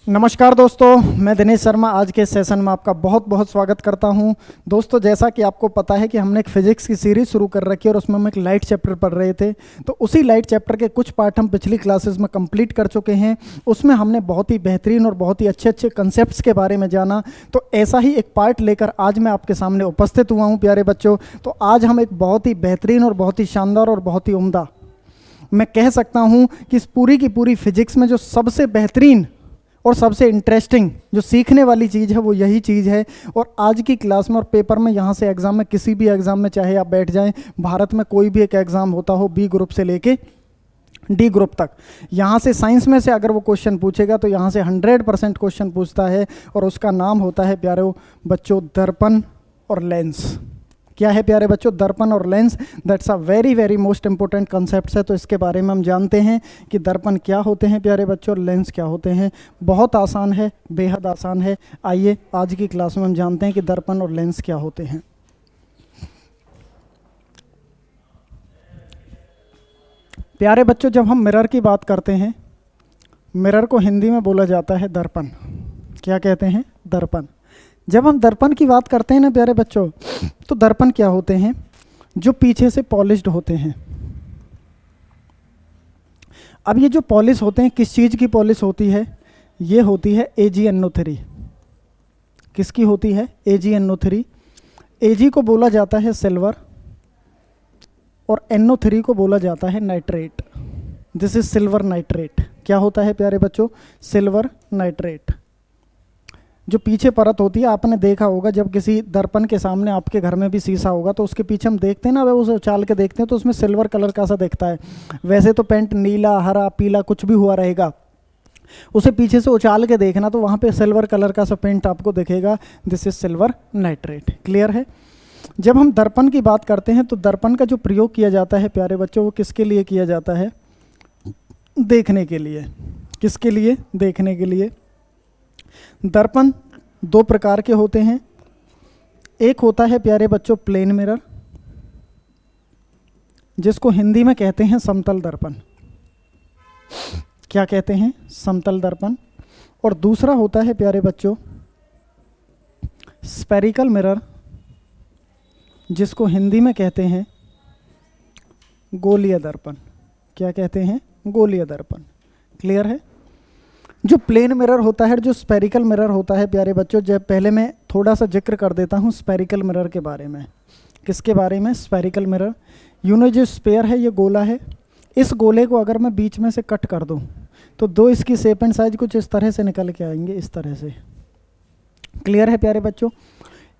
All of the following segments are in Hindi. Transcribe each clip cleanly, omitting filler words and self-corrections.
नमस्कार दोस्तों, मैं दिनेश शर्मा आज के सेशन में आपका बहुत बहुत स्वागत करता हूं। दोस्तों, जैसा कि आपको पता है कि हमने एक फिजिक्स की सीरीज़ शुरू कर रखी है और उसमें हम एक लाइट चैप्टर पढ़ रहे थे। तो उसी लाइट चैप्टर के कुछ पार्ट हम पिछली क्लासेस में कंप्लीट कर चुके हैं। उसमें हमने बहुत ही बेहतरीन और बहुत ही अच्छे अच्छे कंसेप्ट्स के बारे में जाना। तो ऐसा ही एक पार्ट लेकर आज मैं आपके सामने उपस्थित हुआ हूँ प्यारे बच्चों। तो आज हम एक बहुत ही बेहतरीन और बहुत ही शानदार और बहुत ही उम्दा, मैं कह सकता हूँ कि इस पूरी की पूरी फिजिक्स में जो सबसे बेहतरीन और सबसे इंटरेस्टिंग जो सीखने वाली चीज़ है वो यही चीज़ है। और आज की क्लास में और पेपर में, यहाँ से एग्ज़ाम में, किसी भी एग्ज़ाम में चाहे आप बैठ जाएं, भारत में कोई भी एक एग्ज़ाम होता हो बी ग्रुप से लेके डी ग्रुप तक, यहाँ से साइंस में से अगर वो क्वेश्चन पूछेगा तो यहाँ से 100% क्वेश्चन पूछता है और उसका नाम होता है प्यारे बच्चों दर्पण और लेंस। क्या है प्यारे बच्चों? दर्पण और lens. That's a very very most important concepts है। तो इसके बारे में हम जानते हैं कि दर्पण क्या होते हैं प्यारे बच्चों और लेंस क्या होते हैं। बहुत आसान है, बेहद आसान है। आइए आज की क्लास में हम जानते हैं कि दर्पण और लेंस क्या होते हैं। प्यारे बच्चों, जब हम मिरर की बात करते हैं, मिरर को हिंदी में बोला जाता है दर्पण। क्या कहते हैं? दर्पण। जब हम दर्पण की बात करते हैं ना प्यारे बच्चों, तो दर्पण क्या होते हैं? जो पीछे से पॉलिश्ड होते हैं। अब ये जो पॉलिश होते हैं, किस चीज़ की पॉलिश होती है? ये होती है AgNO3। किसकी होती है? AgNO3। Ag को बोला जाता है सिल्वर और NO3 को बोला जाता है nitrate. This is silver nitrate. क्या होता है प्यारे बच्चों? Silver nitrate. जो पीछे परत होती है, आपने देखा होगा जब किसी दर्पण के सामने, आपके घर में भी शीशा होगा तो उसके पीछे हम देखते हैं ना, वह उसे उछाल के देखते हैं तो उसमें सिल्वर कलर का सा दिखता है। वैसे तो पेंट नीला, हरा, पीला कुछ भी हुआ रहेगा, उसे पीछे से उछाल के देखना तो वहाँ पे सिल्वर कलर का सा पेंट आपको दिखेगा। This is silver nitrate. Clear है? जब हम दर्पण की बात करते हैं तो दर्पण का जो प्रयोग किया जाता है प्यारे बच्चों, वो किसके लिए किया जाता है? देखने के लिए। किसके लिए? देखने के लिए। दर्पण दो प्रकार के होते हैं। एक होता है प्यारे बच्चों प्लेन मिरर, जिसको हिंदी में कहते हैं समतल दर्पण। क्या कहते हैं? समतल दर्पण। और दूसरा होता है प्यारे बच्चों स्फेरिकल मिरर, जिसको हिंदी में कहते हैं गोलीय दर्पण। क्या कहते हैं? गोलीय दर्पण। क्लियर है? जो प्लेन मिरर होता है, जो स्फेरिकल मिरर होता है प्यारे बच्चों, जब पहले मैं थोड़ा सा जिक्र कर देता हूँ स्फेरिकल मिरर के बारे में। किसके बारे में? Spherical mirror. जो स्फेयर है, ये गोला है। इस गोले को अगर मैं बीच में से कट कर दूँ तो दो इसकी शेप एंड साइज कुछ इस तरह से निकल के आएंगे, इस तरह से। क्लियर है प्यारे बच्चों?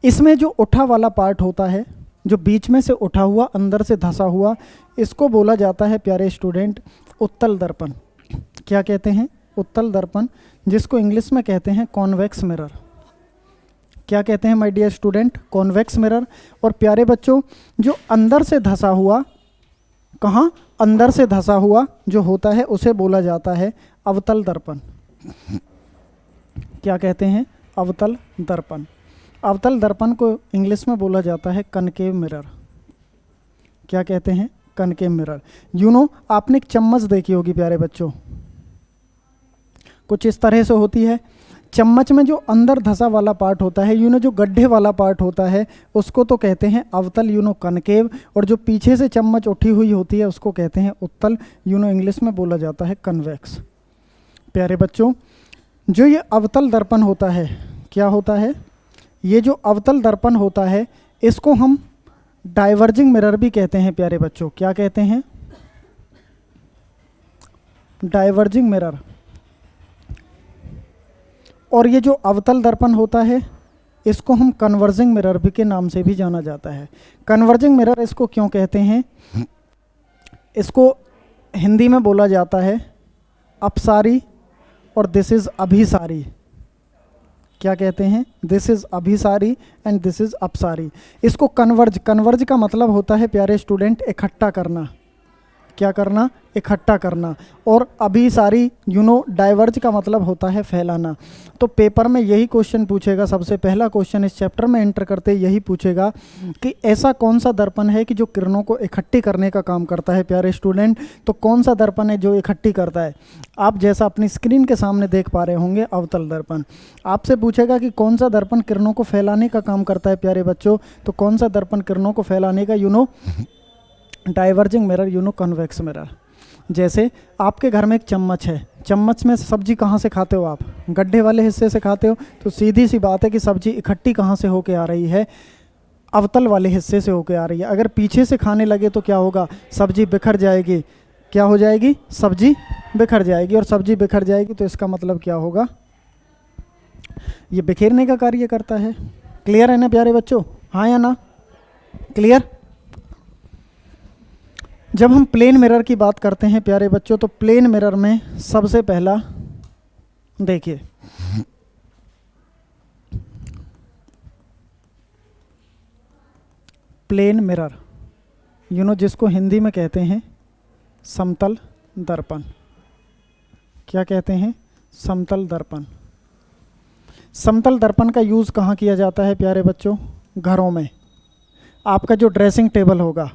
इसमें जो उठा वाला पार्ट होता है, जो बीच में से उठा हुआ, अंदर से धंसा हुआ, इसको बोला जाता है प्यारे स्टूडेंट उत्तल दर्पण। क्या कहते हैं? उत्तल दर्पण, जिसको इंग्लिश में कहते हैं कॉन्वेक्स मिरर। क्या कहते हैं my dear student? Convex mirror. और प्यारे बच्चों, जो अंदर से धंसा हुआ, कहाँ? अंदर से धंसा हुआ जो होता है उसे बोला जाता है अवतल दर्पण। क्या कहते हैं? अवतल दर्पण। अवतल दर्पण को इंग्लिश में बोला जाता है कनकेव मिरर। क्या कहते हैं? Concave mirror. आपने एक चम्मच देखी होगी प्यारे बच्चों, कुछ इस तरह से होती है। चम्मच में जो अंदर धंसा वाला पार्ट होता है, जो गड्ढे वाला पार्ट होता है, उसको तो कहते हैं अवतल, कनकेव। और जो पीछे से चम्मच उठी हुई होती है उसको कहते हैं उत्तल, इंग्लिश में बोला जाता है कन्वेक्स। प्यारे बच्चों, जो ये अवतल दर्पण होता है, क्या होता है? ये जो अवतल दर्पण होता है, इसको हम डाइवर्जिंग मिरर भी कहते हैं प्यारे बच्चों। क्या कहते हैं? Diverging mirror. और ये जो अवतल दर्पण होता है, इसको हम कन्वर्जिंग मिरर भी के नाम से भी जाना जाता है। कन्वर्जिंग मिरर इसको क्यों कहते हैं? इसको हिंदी में बोला जाता है अपसारी और दिस इज अभिसारी। क्या कहते हैं? दिस इज अभिसारी एंड दिस इज अपसारी। इसको कन्वर्ज का मतलब होता है प्यारे स्टूडेंट इकट्ठा करना। क्या करना, इकट्ठा करना। और अभी सारी डाइवर्ज का मतलब होता है फैलाना। तो पेपर में यही क्वेश्चन पूछेगा, सबसे पहला क्वेश्चन इस चैप्टर में एंटर करते यही पूछेगा कि ऐसा कौन सा दर्पण है कि जो किरणों को इकट्ठी करने का काम करता है प्यारे स्टूडेंट। तो कौन सा दर्पण है जो इकट्ठी करता है? आप जैसा अपनी स्क्रीन के सामने देख पा रहे होंगे, अवतल दर्पण। आपसे पूछेगा कि कौन सा दर्पण किरणों को फैलाने का काम करता है प्यारे बच्चों। तो कौन सा दर्पण किरणों को फैलाने का, डाइवर्जिंग मिरर, कन्वेक्स मिरर। जैसे आपके घर में एक चम्मच है, चम्मच में सब्जी कहाँ से खाते हो आप? गड्ढे वाले हिस्से से खाते हो। तो सीधी सी बात है कि सब्जी इकट्ठी कहाँ से होके आ रही है? अवतल वाले हिस्से से होके आ रही है। अगर पीछे से खाने लगे तो क्या होगा? सब्जी बिखर जाएगी। क्या हो जाएगी? सब्जी बिखर जाएगी। और सब्जी बिखर जाएगी तो इसका मतलब क्या होगा? ये बिखेरने का कार्य करता है। क्लियर है ना प्यारे बच्चों? हाँ या ना? क्लियर? जब हम प्लेन मिरर की बात करते हैं प्यारे बच्चों, तो प्लेन मिरर में सबसे पहला देखिए, प्लेन मिरर जिसको हिंदी में कहते हैं समतल दर्पण। क्या कहते हैं? समतल दर्पण। समतल दर्पण का यूज़ कहाँ किया जाता है प्यारे बच्चों? घरों में। आपका जो ड्रेसिंग टेबल होगा,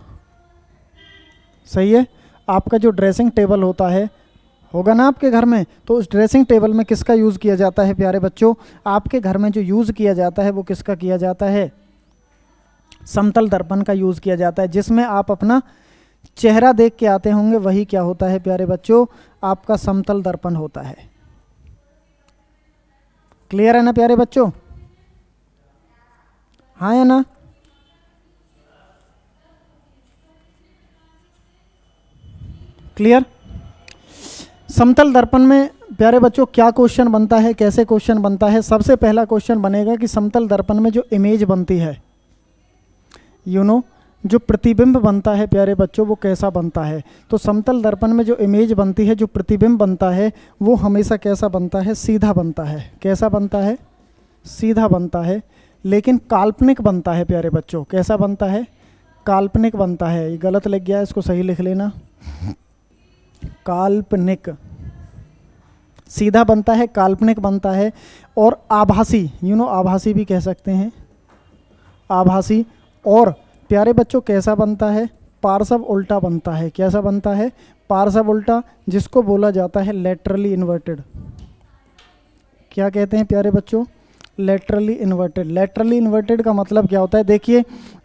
सही है, आपका जो ड्रेसिंग टेबल होगा ना आपके घर में, तो उस ड्रेसिंग टेबल में किसका यूज़ किया जाता है प्यारे बच्चों? आपके घर में जो यूज़ किया जाता है वो किसका किया जाता है? समतल दर्पण का यूज़ किया जाता है, जिसमें आप अपना चेहरा देख के आते होंगे। वही क्या होता है प्यारे बच्चों? आपका समतल दर्पण होता है। क्लियर है ना प्यारे बच्चों? हाँ या ना? क्लियर? समतल दर्पण में प्यारे बच्चों क्या क्वेश्चन बनता है, कैसे क्वेश्चन बनता है? सबसे पहला क्वेश्चन बनेगा कि समतल दर्पण में जो इमेज बनती है, जो प्रतिबिंब बनता है प्यारे बच्चों, वो कैसा बनता है? तो समतल दर्पण में जो इमेज बनती है, जो प्रतिबिंब बनता है, वो हमेशा कैसा बनता है? सीधा बनता है। कैसा बनता है? सीधा बनता है। लेकिन काल्पनिक बनता है प्यारे बच्चों। कैसा बनता है? काल्पनिक बनता है। ये गलत लिख गया है, इसको सही लिख लेना। काल्पनिक। सीधा बनता है, काल्पनिक बनता है। और आभासी, आभासी भी कह सकते हैं, आभासी। और प्यारे बच्चों कैसा बनता है? पार्श्व उल्टा बनता है। कैसा बनता है? पार्श्व उल्टा, जिसको बोला जाता है लेटरली इन्वर्टेड। क्या कहते हैं प्यारे बच्चों? Laterally inverted. लेटरली इन्वर्टेड का मतलब क्या होता है? देखिए,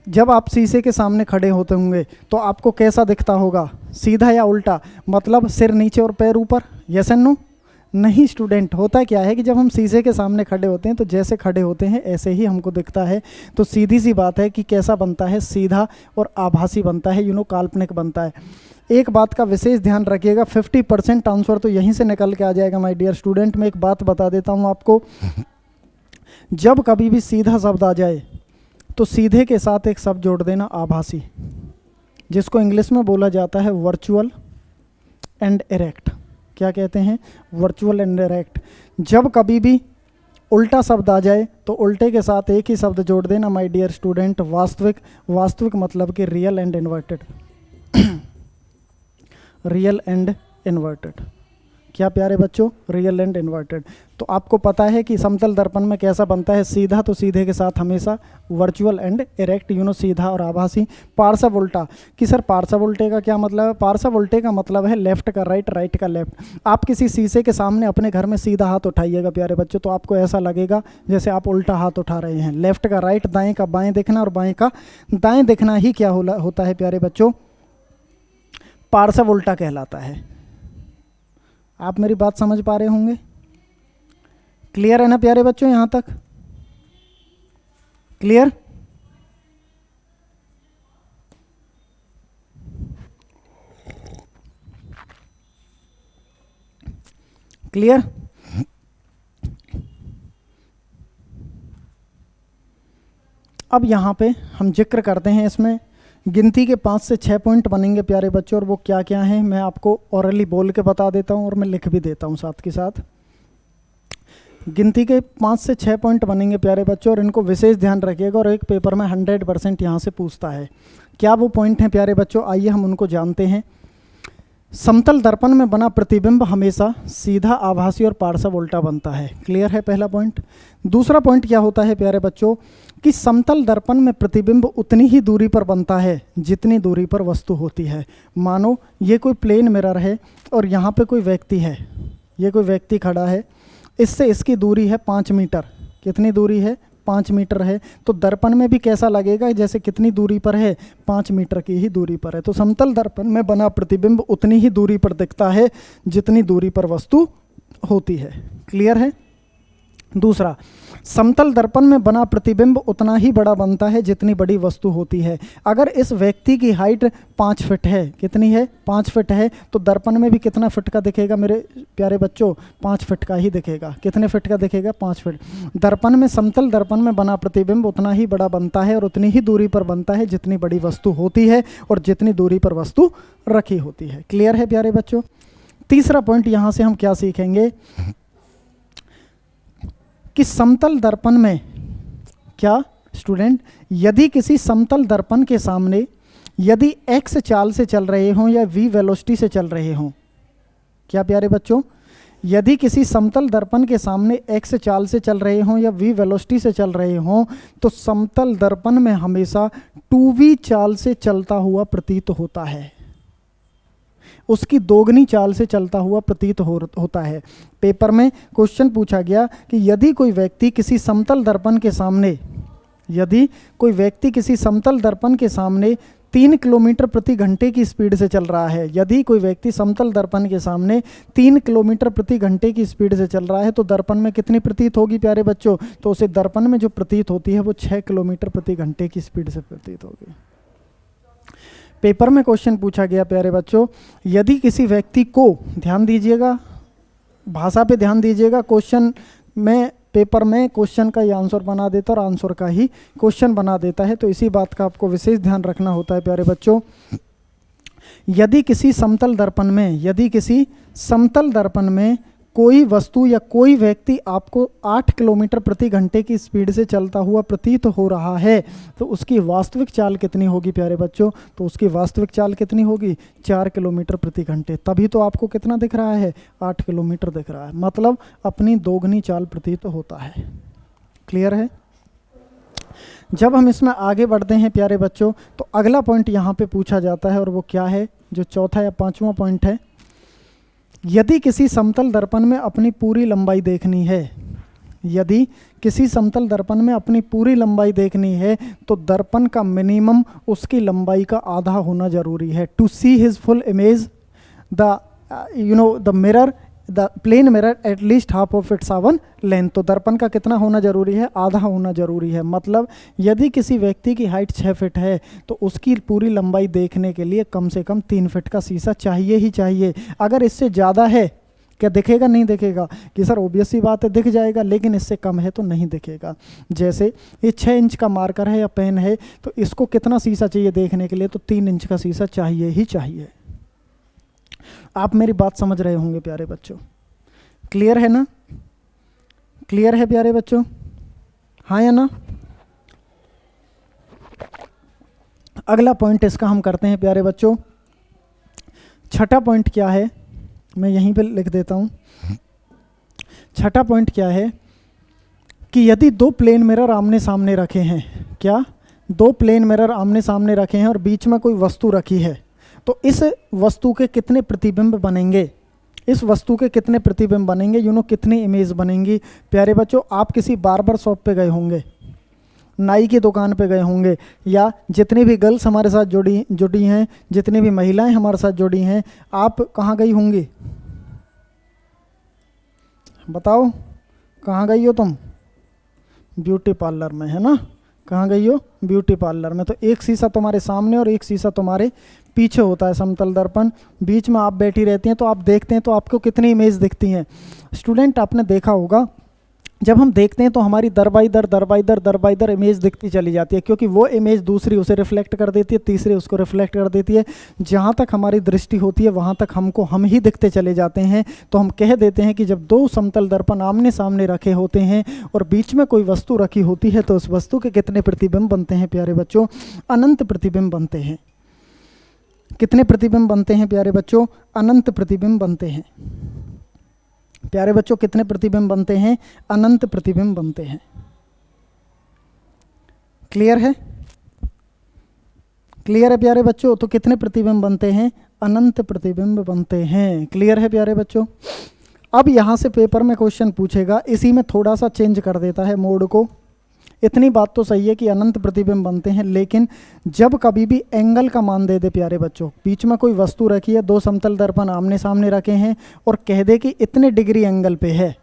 जब आप शीशे के सामने खड़े होते होंगे तो आपको कैसा दिखता होगा? सीधा या उल्टा? मतलब सिर नीचे और पैर ऊपर। Yes and no? नहीं स्टूडेंट, होता क्या है कि जब हम शीशे के सामने खड़े होते हैं तो जैसे खड़े होते हैं ऐसे ही हमको दिखता है। तो सीधी सी बात है कि कैसा बनता है? सीधा और आभासी बनता है, काल्पनिक बनता है। एक बात का विशेष ध्यान रखिएगा, 50% आंसर तो यहीं से निकल के आ जाएगा माय डियर स्टूडेंट। मैं एक बात बता देता हूँ आपको, जब कभी भी सीधा शब्द आ जाए तो सीधे के साथ एक शब्द जोड़ देना, आभासी, जिसको इंग्लिश में बोला जाता है वर्चुअल एंड इरेक्ट। क्या कहते हैं? Virtual and erect. जब कभी भी उल्टा शब्द आ जाए तो उल्टे के साथ एक ही शब्द जोड़ देना माय डियर स्टूडेंट, वास्तविक। वास्तविक मतलब कि real and inverted. Real and inverted. क्या प्यारे बच्चों? Real and inverted. तो आपको पता है कि समतल दर्पण में कैसा बनता है? सीधा, तो सीधे के साथ हमेशा वर्चुअल एंड इरेक्ट, सीधा और आभासी। पार्श्व उल्टा, कि सर पार्श्व उल्टे का क्या मतलब है? पार्श्व उल्टे का मतलब है लेफ्ट का राइट, राइट का लेफ्ट। आप किसी शीशे के सामने अपने घर में सीधा हाथ उठाइएगा प्यारे बच्चों, तो आपको ऐसा लगेगा जैसे आप उल्टा हाथ उठा रहे हैं। लेफ्ट का राइट, दाएँ का बाएँ दिखना और बाएँ का दाएँ दिखना ही क्या होता है प्यारे बच्चों? पार्श्व उल्टा कहलाता है। आप मेरी बात समझ पा रहे होंगे? क्लियर है ना प्यारे बच्चों? यहां तक क्लियर? क्लियर? अब यहां पे हम जिक्र करते हैं, इसमें गिनती के 5 से 6 पॉइंट बनेंगे प्यारे बच्चों, और वो क्या क्या हैं मैं आपको ऑरली बोल के बता देता हूं और मैं लिख भी देता हूं साथ के साथ। गिनती के 5 से 6 पॉइंट बनेंगे प्यारे बच्चों, और इनको विशेष ध्यान रखिएगा, और एक पेपर में 100% यहाँ से पूछता है। क्या वो पॉइंट हैं प्यारे बच्चों? आइए हम उनको जानते हैं। समतल दर्पण में बना प्रतिबिंब हमेशा सीधा, आभासी और पार्श्व उल्टा बनता है। क्लियर है पहला पॉइंट। दूसरा पॉइंट क्या होता है प्यारे बच्चों कि समतल दर्पण में प्रतिबिंब उतनी ही दूरी पर बनता है जितनी दूरी पर वस्तु होती है। मानो ये कोई प्लेन मिरर है और यहाँ पे कोई व्यक्ति है, ये कोई व्यक्ति खड़ा है, इससे इसकी दूरी है 5 मीटर। कितनी दूरी है? 5 मीटर है। तो दर्पण में भी कैसा लगेगा? जैसे कितनी दूरी पर है? 5 मीटर की ही दूरी पर है। तो समतल दर्पण में बना प्रतिबिंब उतनी ही दूरी पर दिखता है जितनी दूरी पर वस्तु होती है। क्लियर है। दूसरा, समतल दर्पण में बना प्रतिबिंब उतना ही बड़ा बनता है जितनी बड़ी वस्तु होती है। अगर इस व्यक्ति की हाइट 5 फीट है, कितनी है? 5 फीट है, तो दर्पण में भी कितना फीट का दिखेगा मेरे प्यारे बच्चों? 5 फीट का ही दिखेगा। कितने फीट का दिखेगा? 5 फीट। दर्पण में, समतल दर्पण में बना प्रतिबिंब उतना ही बड़ा बनता है और उतनी ही दूरी पर बनता है जितनी बड़ी वस्तु होती है और जितनी दूरी पर वस्तु रखी होती है। क्लियर है प्यारे बच्चों। तीसरा पॉइंट यहाँ से हम क्या सीखेंगे कि समतल दर्पण में क्या स्टूडेंट, यदि किसी समतल दर्पण के सामने यदि x चाल से चल रहे हों या v वेलोसिटी से चल रहे हों, क्या प्यारे बच्चों, यदि किसी समतल दर्पण के सामने x चाल से चल रहे हों या v वेलोसिटी से चल रहे हों, तो समतल दर्पण में हमेशा 2v चाल से चलता हुआ प्रतीत होता है, उसकी दोगुनी चाल से चलता हुआ प्रतीत होता है। पेपर में क्वेश्चन पूछा गया कि यदि कोई व्यक्ति किसी समतल दर्पण के सामने, यदि कोई व्यक्ति किसी समतल दर्पण के सामने 3 किलोमीटर प्रति घंटे की स्पीड से चल रहा है, यदि कोई व्यक्ति समतल दर्पण के सामने 3 किलोमीटर प्रति घंटे की स्पीड से चल रहा है, तो दर्पण में कितनी प्रतीत होगी प्यारे बच्चों? तो उसे दर्पण में जो प्रतीत होती है वो 6 किलोमीटर प्रति घंटे की स्पीड से प्रतीत होगी। पेपर में क्वेश्चन पूछा गया प्यारे बच्चों, यदि किसी व्यक्ति को, ध्यान दीजिएगा, भाषा पे ध्यान दीजिएगा, क्वेश्चन में, पेपर में क्वेश्चन का ही आंसर बना देता और आंसर का ही क्वेश्चन बना देता है, तो इसी बात का आपको विशेष ध्यान रखना होता है प्यारे बच्चों। यदि किसी समतल दर्पण में, यदि किसी समतल दर्पण में कोई वस्तु या कोई व्यक्ति आपको 8 किलोमीटर प्रति घंटे की स्पीड से चलता हुआ प्रतीत हो रहा है, तो उसकी वास्तविक चाल कितनी होगी प्यारे बच्चों? तो उसकी वास्तविक चाल कितनी होगी? 4 किलोमीटर प्रति घंटे। तभी तो आपको कितना दिख रहा है? 8 किलोमीटर दिख रहा है, मतलब अपनी दोगुनी चाल प्रतीत होता है। क्लियर है। जब हम इसमें आगे बढ़ते हैं प्यारे बच्चों, तो अगला पॉइंट यहाँ पे पूछा जाता है और वो क्या है, जो चौथा या 5वां पॉइंट है, यदि किसी समतल दर्पण में अपनी पूरी लंबाई देखनी है, यदि किसी समतल दर्पण में अपनी पूरी लंबाई देखनी है, तो दर्पण का मिनिमम उसकी लंबाई का आधा होना जरूरी है। To see his full image the mirror, the plane mirror at least half of its own length. तो दर्पण का कितना होना जरूरी है? आधा होना जरूरी है। मतलब यदि किसी व्यक्ति की हाइट 6 फीट है, तो उसकी पूरी लंबाई देखने के लिए कम से कम 3 फीट का शीशा चाहिए ही चाहिए। अगर इससे ज़्यादा है, क्या दिखेगा? नहीं दिखेगा। कि सर ऑब्वियस सी बात है दिख जाएगा, लेकिन इससे कम है तो नहीं दिखेगा। जैसे ये 6 इंच का मार्कर है या पेन है, तो इसको कितना शीशा चाहिए देखने के लिए? तो 3 इंच का शीशा चाहिए ही चाहिए। आप मेरी बात समझ रहे होंगे प्यारे बच्चों। क्लियर है ना? क्लियर है प्यारे बच्चों? हाँ या ना? अगला पॉइंट इसका हम करते हैं प्यारे बच्चों। छठा पॉइंट क्या है, मैं यहीं पे लिख देता हूं। छठा पॉइंट क्या है कि यदि 2 प्लेन मिरर आमने सामने रखे हैं, क्या 2 प्लेन मिरर आमने सामने रखे हैं और बीच में कोई वस्तु रखी है, तो इस वस्तु के कितने प्रतिबिंब बनेंगे? इस वस्तु के कितने प्रतिबिंब बनेंगे? कितनी इमेज बनेंगी? प्यारे बच्चों, आप किसी बार्बर शॉप पे गए होंगे, नाई की दुकान पे गए होंगे, या जितनी भी गर्ल्स हमारे साथ जुड़ी हैं, जितनी भी महिलाएं हमारे साथ जुड़ी हैं, आप कहाँ गई होंगी? बताओ, कहाँ गई हो तुम? ब्यूटी पार्लर में, है ना? कहाँ गई हो? ब्यूटी पार्लर में। तो एक शीशा तुम्हारे सामने और एक शीशा तुम्हारे पीछे होता है, समतल दर्पण। बीच में आप बैठी रहती हैं, तो आप देखते हैं तो आपको कितनी इमेज दिखती हैं? स्टूडेंट, आपने देखा होगा जब हम देखते हैं तो हमारी दर बाई दर इमेज दिखती चली जाती है, क्योंकि वो इमेज दूसरी उसे रिफ्लेक्ट कर देती है, तीसरी उसको रिफ्लेक्ट कर देती है। जहाँ तक हमारी दृष्टि होती है वहाँ तक हमको हम ही दिखते चले जाते हैं। तो हम कह देते हैं कि जब 2 समतल दर्पण आमने सामने रखे होते हैं और बीच में कोई वस्तु रखी होती है, तो उस वस्तु के कितने प्रतिबिंब बनते हैं प्यारे बच्चों? अनंत प्रतिबिंब बनते हैं। कितने प्रतिबिंब बनते हैं प्यारे बच्चों? अनंत प्रतिबिंब बनते हैं। प्यारे बच्चों कितने प्रतिबिंब बनते हैं? अनंत प्रतिबिंब बनते हैं। क्लियर है? क्लियर है प्यारे बच्चों? तो कितने प्रतिबिंब बनते हैं? अनंत प्रतिबिंब बनते हैं। क्लियर है प्यारे बच्चों? अब यहाँ से पेपर में क्वेश्चन पूछेगा, इसी में थोड़ा सा चेंज कर देता है मोड को। इतनी बात तो सही है कि अनंत प्रतिबिंब बनते हैं, लेकिन जब कभी भी एंगल का मान दे दे प्यारे बच्चों, बीच में कोई वस्तु रखी है, दो समतल दर्पण आमने सामने रखे हैं और कह दे कि इतने डिग्री एंगल पे है,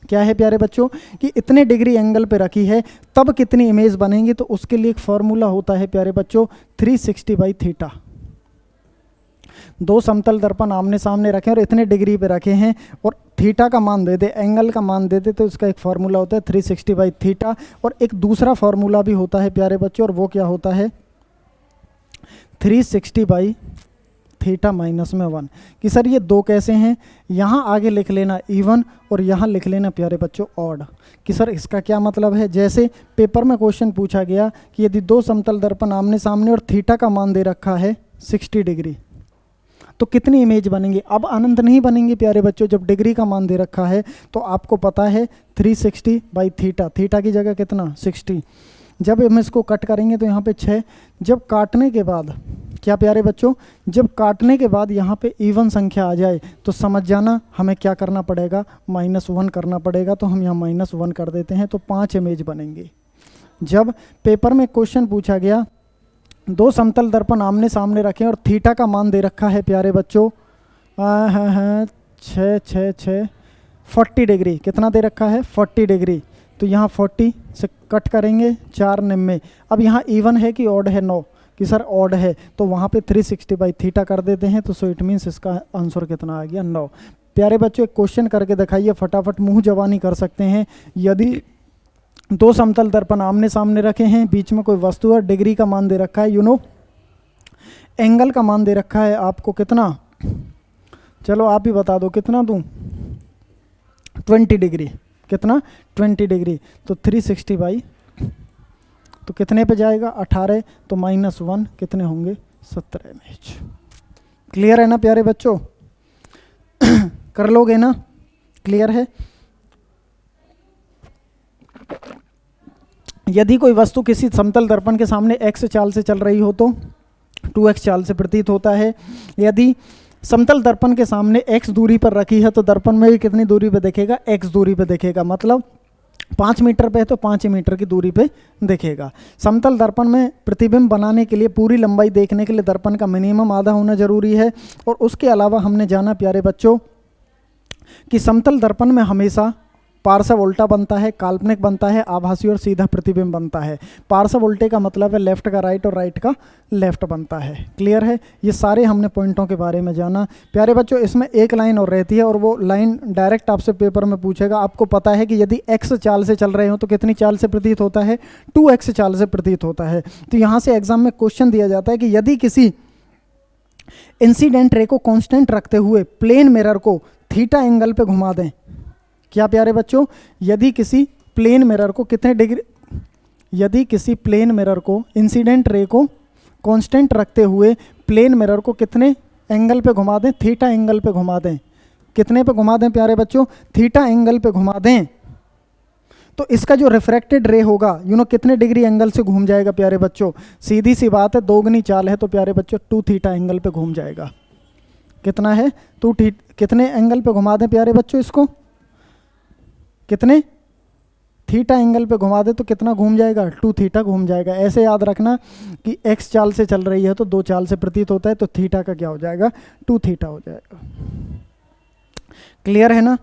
क्या है प्यारे बच्चों कि इतने डिग्री एंगल पे रखी है, तब कितनी इमेज बनेंगी? तो उसके लिए एक फॉर्मूला होता है प्यारे बच्चों 360/थीटा। दो समतल दर्पण आमने सामने रखे और इतने डिग्री पे रखे हैं और थीटा का मान दे दे, एंगल का मान दे दे, तो इसका एक फार्मूला होता है 360/थीटा। और एक दूसरा फार्मूला भी होता है प्यारे बच्चों, और वो क्या होता है 360/थीटा माइनस में 1। कि सर ये दो कैसे हैं? यहाँ आगे लिख लेना इवन और यहाँ लिख लेना प्यारे बच्चों ऑड। कि सर इसका क्या मतलब है? जैसे पेपर में क्वेश्चन पूछा गया कि यदि दो समतल दर्पण आमने सामने और थीटा का मान दे रखा है 60 डिग्री, तो कितनी इमेज बनेंगी? अब अनंत नहीं बनेंगी प्यारे बच्चों, जब डिग्री का मान दे रखा है तो आपको पता है 360/थीटा, थीटा की जगह कितना 60। जब हम इसको कट करेंगे तो यहाँ पे 6, जब काटने के बाद क्या प्यारे बच्चों, जब काटने के बाद यहाँ पे इवन संख्या आ जाए तो समझ जाना हमें क्या करना पड़ेगा, -1 करना पड़ेगा। तो हम यहाँ -1 कर देते हैं, तो 5 इमेज बनेंगी। जब पेपर में क्वेश्चन पूछा गया दो समतल दर्पण आमने सामने रखें और थीटा का मान दे रखा है प्यारे बच्चों 40 डिग्री, कितना दे रखा है 40 डिग्री, तो यहाँ 40 से कट करेंगे 4 निम्मे। अब यहाँ इवन है कि ऑड है 9, कि सर ऑड है, तो वहाँ पे 360/थीटा कर देते हैं। तो सो इट मीन्स इसका आंसर कितना आ गया 9। प्यारे बच्चों एक क्वेश्चन करके दिखाइए, फटाफट मुँह जवानी कर सकते हैं। यदि दो समतल दर्पण आमने सामने रखे हैं, बीच में कोई वस्तु है, डिग्री का मान दे रखा है, एंगल का मान दे रखा है आपको कितना, चलो आप ही बता दो कितना दूं, 20 डिग्री, कितना 20 डिग्री, तो 360 तो कितने पे जाएगा 18, तो -1 कितने होंगे 17 इमेज। क्लियर है ना प्यारे बच्चों? कर लोगे ना? क्लियर है? यदि कोई वस्तु किसी समतल दर्पण के सामने x चाल से चल रही हो तो 2x चाल से प्रतीत होता है। यदि समतल दर्पण के सामने x दूरी पर रखी है तो दर्पण में भी कितनी दूरी पे देखेगा, x दूरी पे देखेगा। मतलब 5 मीटर पे है तो 5 मीटर की दूरी पे देखेगा। समतल दर्पण में प्रतिबिंब बनाने के लिए पूरी लंबाई देखने के लिए दर्पण का मिनिमम आधा होना जरूरी है। और उसके अलावा हमने जाना प्यारे बच्चों कि समतल दर्पण में हमेशा पार्श्व उल्टा बनता है, काल्पनिक बनता है, आभासी और सीधा प्रतिबिंब बनता है। पार्श्व उल्टे का मतलब है लेफ्ट का राइट और राइट का लेफ्ट बनता है। क्लियर है? ये सारे हमने पॉइंटों के बारे में जाना। प्यारे बच्चों इसमें एक लाइन और रहती है और वो लाइन डायरेक्ट आपसे पेपर में पूछेगा। आपको पता है कि यदि x चाल से चल रहे हो तो कितनी चाल से प्रतीत होता है, 2x चाल से प्रतीत होता है। तो यहाँ से एग्जाम में क्वेश्चन दिया जाता है कि यदि किसी इंसिडेंट रे को कांस्टेंट रखते हुए प्लेन मिरर को थीटा एंगल पे घुमा दें, क्या प्यारे बच्चों, यदि किसी प्लेन मिरर को कितने डिग्री, यदि किसी प्लेन मिरर को इंसिडेंट रे को कांस्टेंट रखते हुए प्लेन मिरर को कितने एंगल पे घुमा दें, थीटा एंगल पे घुमा दें, कितने पे घुमा दें प्यारे बच्चों, थीटा एंगल पे घुमा दें, तो इसका जो रिफ्रैक्टेड रे होगा कितने डिग्री एंगल से घूम जाएगा प्यारे बच्चों। सीधी सी बात है, दोगुनी चाल है तो प्यारे बच्चों 2 थीटा एंगल पे घूम जाएगा। कितना है 2 कितने एंगल पे घुमा दें प्यारे बच्चों, इसको कितने थीटा एंगल पे घुमा दे तो कितना घूम जाएगा, 2 थीटा घूम जाएगा। ऐसे याद रखना कि x चाल से चल रही है तो 2 चाल से प्रतीत होता है, तो थीटा का क्या हो जाएगा, 2 थीटा हो जाएगा। क्लियर है ना?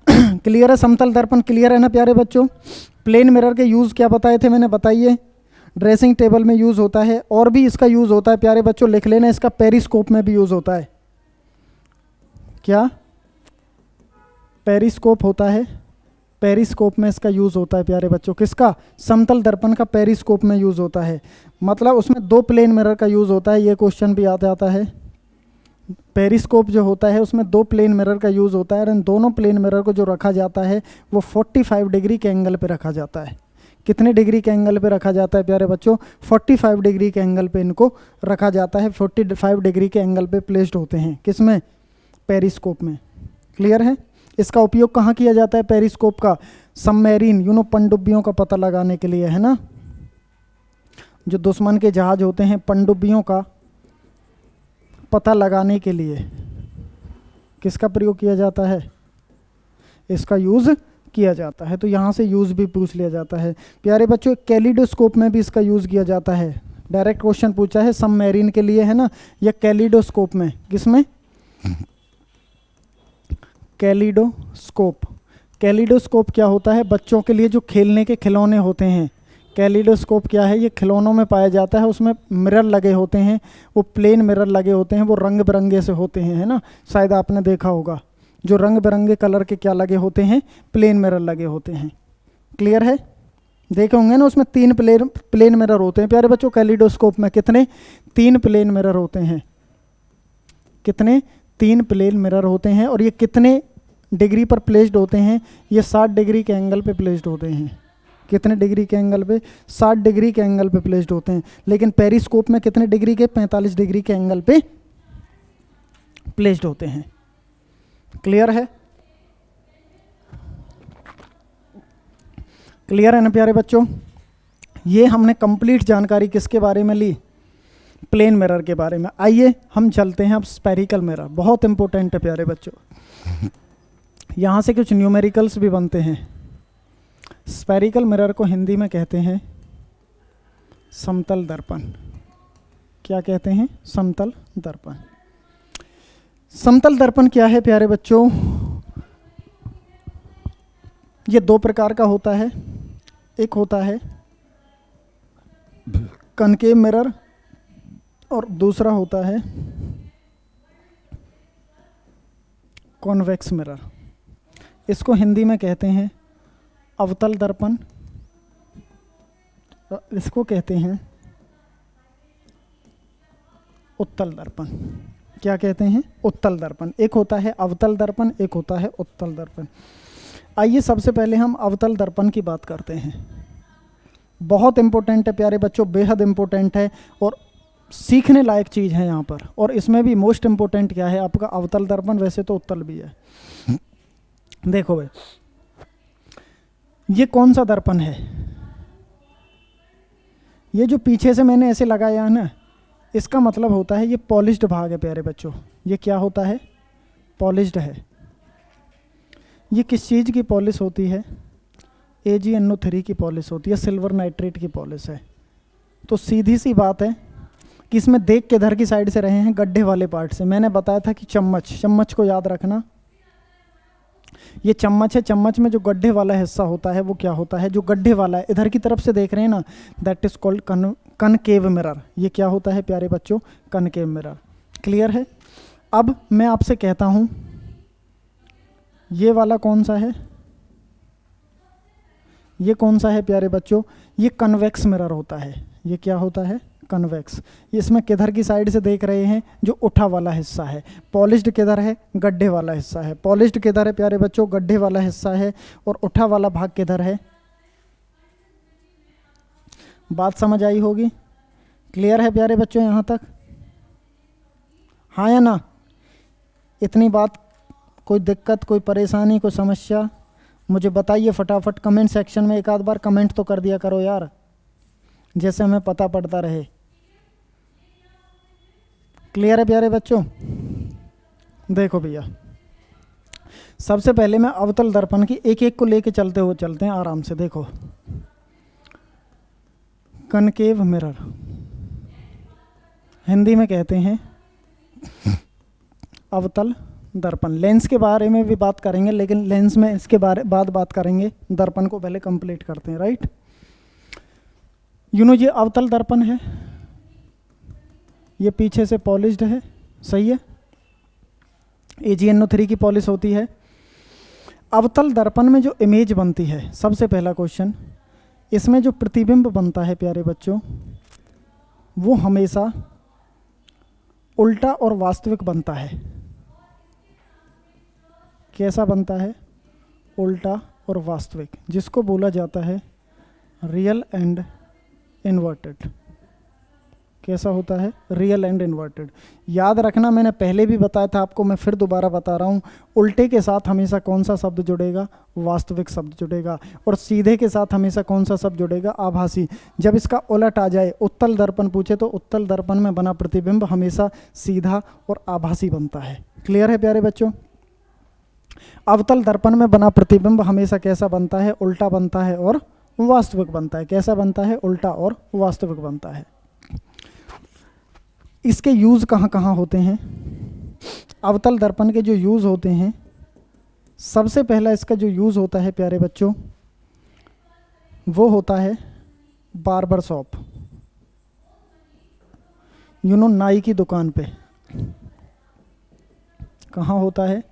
क्लियर है? समतल दर्पण क्लियर है ना प्यारे बच्चों? प्लेन मिरर के यूज़ क्या बताए थे मैंने, बताइए। ड्रेसिंग टेबल में यूज़ होता है, और भी इसका यूज़ होता है प्यारे बच्चों, लिख लेना, इसका पेरिस्कोप में भी यूज़ होता है। क्या पेरिस्कोप होता है? पेरिस्कोप में इसका यूज़ होता है प्यारे बच्चों। किसका? समतल दर्पण का पेरिस्कोप में यूज़ होता है। मतलब उसमें 2 प्लेन मिरर का यूज़ होता है, ये क्वेश्चन भी याद आता है। पेरिस्कोप जो होता है उसमें 2 प्लेन मिरर का यूज़ होता है और इन दोनों प्लेन मिरर को जो रखा जाता है वो 45 डिग्री के एंगल पे रखा जाता है। कितने डिग्री के एंगल पे रखा जाता है प्यारे बच्चों? 45 डिग्री के एंगल पे इनको रखा जाता है। 45 डिग्री के एंगल पे प्लेस्ड होते हैं। किसमें? पेरिस्कोप में। क्लियर है? इसका उपयोग कहाँ किया जाता है पेरिस्कोप का? सबमरीन पनडुब्बियों का पता लगाने के लिए, है ना। जो दुश्मन के जहाज होते हैं, पनडुब्बियों का पता लगाने के लिए किसका प्रयोग किया जाता है? इसका यूज़ किया जाता है। तो यहाँ से यूज़ भी पूछ लिया जाता है प्यारे बच्चों। कैलिडोस्कोप में भी इसका यूज़ किया जाता है। डायरेक्ट क्वेश्चन पूछा है सबमरीन के लिए, है ना, या कैलिडोस्कोप में? किसमें? कैलिडोस्कोप। कैलिडोस्कोप क्या होता है? बच्चों के लिए जो खेलने के खिलौने होते हैं, कैलिडोस्कोप क्या है? ये खिलौनों में पाया जाता है। उसमें मिरर लगे होते हैं, वो प्लेन मिरर लगे होते हैं, वो रंग बिरंगे से होते हैं, है ना। शायद आपने देखा होगा, जो रंग बिरंगे कलर के क्या लगे होते हैं? प्लेन मिरर लगे होते हैं। क्लियर है? देखे होंगे ना, उसमें 3 प्लेन मिरर होते हैं प्यारे बच्चों। कैलिडोस्कोप में कितने? 3 प्लेन मिरर होते हैं। कितने? 3 प्लेन मिरर होते हैं। और ये कितने डिग्री पर प्लेस्ड होते हैं? ये 60 डिग्री के एंगल पे प्लेस्ड होते हैं। कितने डिग्री के एंगल पे? 60 डिग्री के एंगल पे प्लेस्ड होते हैं। लेकिन पेरिस्कोप में कितने डिग्री के? 45 डिग्री के एंगल पे प्लेस्ड होते हैं। क्लियर है? क्लियर है ना प्यारे बच्चों? ये हमने कंप्लीट जानकारी किसके बारे में ली? प्लेन मिरर के बारे में। आइए हम चलते हैं अब स्पेरिकल मिरर। बहुत इंपॉर्टेंट है प्यारे बच्चों। यहाँ से कुछ न्यूमेरिकल्स भी बनते हैं। स्पेरिकल मिरर को हिंदी में कहते हैं समतल दर्पण। क्या कहते हैं? समतल दर्पण। समतल दर्पण क्या है प्यारे बच्चों? ये 2 प्रकार का होता है। एक होता है कनकेव मिरर और दूसरा होता है कॉन्वेक्स मिरर। इसको हिंदी में कहते हैं अवतल दर्पण, इसको कहते हैं उत्तल दर्पण। क्या कहते हैं? उत्तल दर्पण। एक होता है अवतल दर्पण, एक होता है उत्तल दर्पण। आइए सबसे पहले हम अवतल दर्पण की बात करते हैं। बहुत इंपॉर्टेंट है प्यारे बच्चों, बेहद इंपॉर्टेंट है और सीखने लायक चीज़ है यहाँ पर। और इसमें भी मोस्ट इंपॉर्टेंट क्या है आपका? अवतल दर्पण। वैसे तो उत्तल भी है। देखो भाई, ये कौन सा दर्पण है? ये जो पीछे से मैंने ऐसे लगाया है ना, इसका मतलब होता है ये पॉलिश्ड भाग है प्यारे बच्चों। ये क्या होता है? पॉलिश्ड है। ये किस चीज़ की पॉलिश होती है? AgNO3 की पॉलिश होती है, सिल्वर नाइट्रेट की पॉलिश है। तो सीधी सी बात है कि इसमें देख के इधर की साइड से रहे हैं गड्ढे वाले पार्ट से। मैंने बताया था कि चम्मच को याद रखना। ये चम्मच है, चम्मच में जो गड्ढे वाला हिस्सा होता है वो क्या होता है? जो गड्ढे वाला है, इधर की तरफ से देख रहे हैं ना, that is called concave mirror. ये क्या होता है प्यारे बच्चों? Concave mirror. क्लियर है? अब मैं आपसे कहता हूं, ये वाला कौन सा है? ये कौन सा है प्यारे बच्चों? ये कन्वेक्स मिरर होता है। ये क्या होता है? कन्वेक्स। इसमें किधर की साइड से देख रहे हैं? जो उठा वाला हिस्सा है। पॉलिश्ड किधर है? गड्ढे वाला हिस्सा है। पॉलिश्ड किधर है प्यारे बच्चों? गड्ढे वाला हिस्सा है। और उठा वाला भाग किधर है? बात समझ आई होगी। क्लियर है प्यारे बच्चों यहाँ तक? हाँ या ना? इतनी बात, कोई दिक्कत, कोई परेशानी, कोई समस्या मुझे बताइए फटाफट। कमेंट सेक्शन में एक आध बार कमेंट तो कर दिया करो यार, जैसे हमें पता पड़ता रहे। क्लियर है प्यारे बच्चों? देखो भैया, सबसे पहले मैं अवतल दर्पण की एक एक को लेके चलते हैं आराम से। देखो, कनकेव मिरर हिंदी में कहते हैं अवतल दर्पण। लेंस के बारे में भी बात करेंगे, लेकिन लेंस में इसके बाद बात करेंगे। दर्पण को पहले कंप्लीट करते हैं, राइट। ये अवतल दर्पण है, ये पीछे से पॉलिश्ड है, सही है। AgNO3 की पॉलिश होती है। अवतल दर्पण में जो इमेज बनती है, सबसे पहला क्वेश्चन, इसमें जो प्रतिबिंब बनता है प्यारे बच्चों, वो हमेशा उल्टा और वास्तविक बनता है। कैसा बनता है? उल्टा और वास्तविक, जिसको बोला जाता है रियल एंड इन्वर्टेड। कैसा होता है? Real and inverted. याद रखना, मैंने पहले भी बताया था आपको, मैं फिर दोबारा बता रहा हूँ, उल्टे के साथ हमेशा कौन सा शब्द जुड़ेगा? वास्तविक शब्द जुड़ेगा। और सीधे के साथ हमेशा कौन सा शब्द जुड़ेगा? आभासी। जब इसका उलट आ जाए, उत्तल दर्पण पूछे, तो उत्तल दर्पण में बना प्रतिबिंब हमेशा सीधा और आभासी बनता है। क्लियर है प्यारे बच्चों? अवतल दर्पण में बना प्रतिबिंब हमेशा कैसा बनता है? उल्टा बनता है और वास्तविक बनता है। कैसा बनता है? उल्टा और वास्तविक बनता है। इसके यूज़ कहाँ कहाँ होते हैं? अवतल दर्पण के जो यूज़ होते हैं, सबसे पहला इसका जो यूज़ होता है प्यारे बच्चों, वो होता है बार्बर शॉप, नाई की दुकान पे। कहाँ होता है?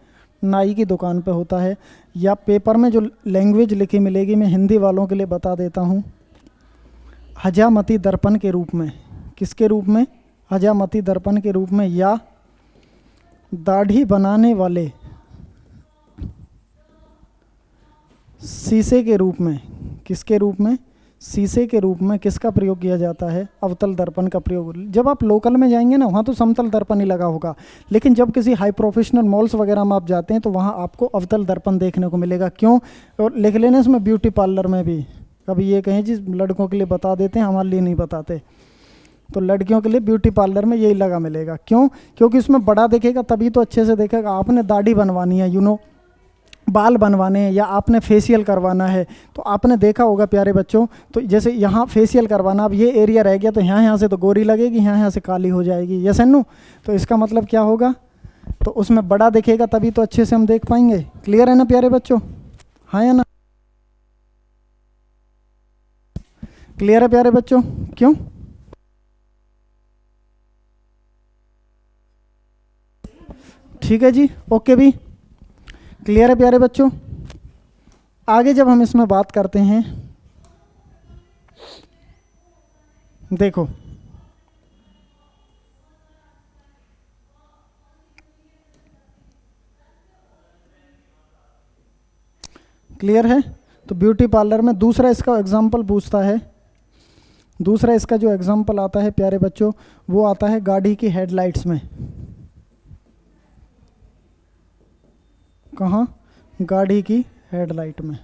नाई की दुकान पे होता है। या पेपर में जो लैंग्वेज लिखी मिलेगी, मैं हिंदी वालों के लिए बता देता हूँ, हजामती दर्पण के रूप में। किसके रूप में? हजामती दर्पण के रूप में। या दाढ़ी बनाने वाले शीशे के रूप में। किसके रूप में? शीशे के रूप में। किसका प्रयोग किया जाता है? अवतल दर्पण का प्रयोग। जब आप लोकल में जाएंगे ना, वहाँ तो समतल दर्पण ही लगा होगा, लेकिन जब किसी हाई प्रोफेशनल मॉल्स वगैरह में आप जाते हैं तो वहाँ आपको अवतल दर्पण देखने को मिलेगा। क्यों? और लिख लेना इसमें ब्यूटी पार्लर में भी। कभी ये कहें जी लड़कों के लिए बता देते हैं, हमारे लिए नहीं बताते, तो लड़कियों के लिए ब्यूटी पार्लर में यही लगा मिलेगा। क्यों? क्योंकि उसमें बड़ा दिखेगा, तभी तो अच्छे से देखेगा। आपने दाढ़ी बनवानी है, बाल बनवाने हैं, या आपने फेशियल करवाना है, तो आपने देखा होगा प्यारे बच्चों, तो जैसे यहाँ फेशियल करवाना, अब ये एरिया रह गया तो यहाँ से तो गोरी लगेगी, यहाँ से काली हो जाएगी। Yes and no? तो इसका मतलब क्या होगा? तो उसमें बड़ा दिखेगा, तभी तो अच्छे से हम देख पाएंगे। क्लियर है ना प्यारे बच्चों? हाँ या ना? क्लियर है प्यारे बच्चों? क्यों? ठीक है जी, ओके भी। क्लियर है प्यारे बच्चों? आगे जब हम इसमें बात करते हैं, देखो क्लियर है? तो ब्यूटी पार्लर में दूसरा इसका एग्जाम्पल पूछता है। दूसरा इसका जो एग्जाम्पल आता है प्यारे बच्चों, वो आता है गाड़ी की हेडलाइट्स में। कहाँ? गाड़ी की हेडलाइट में।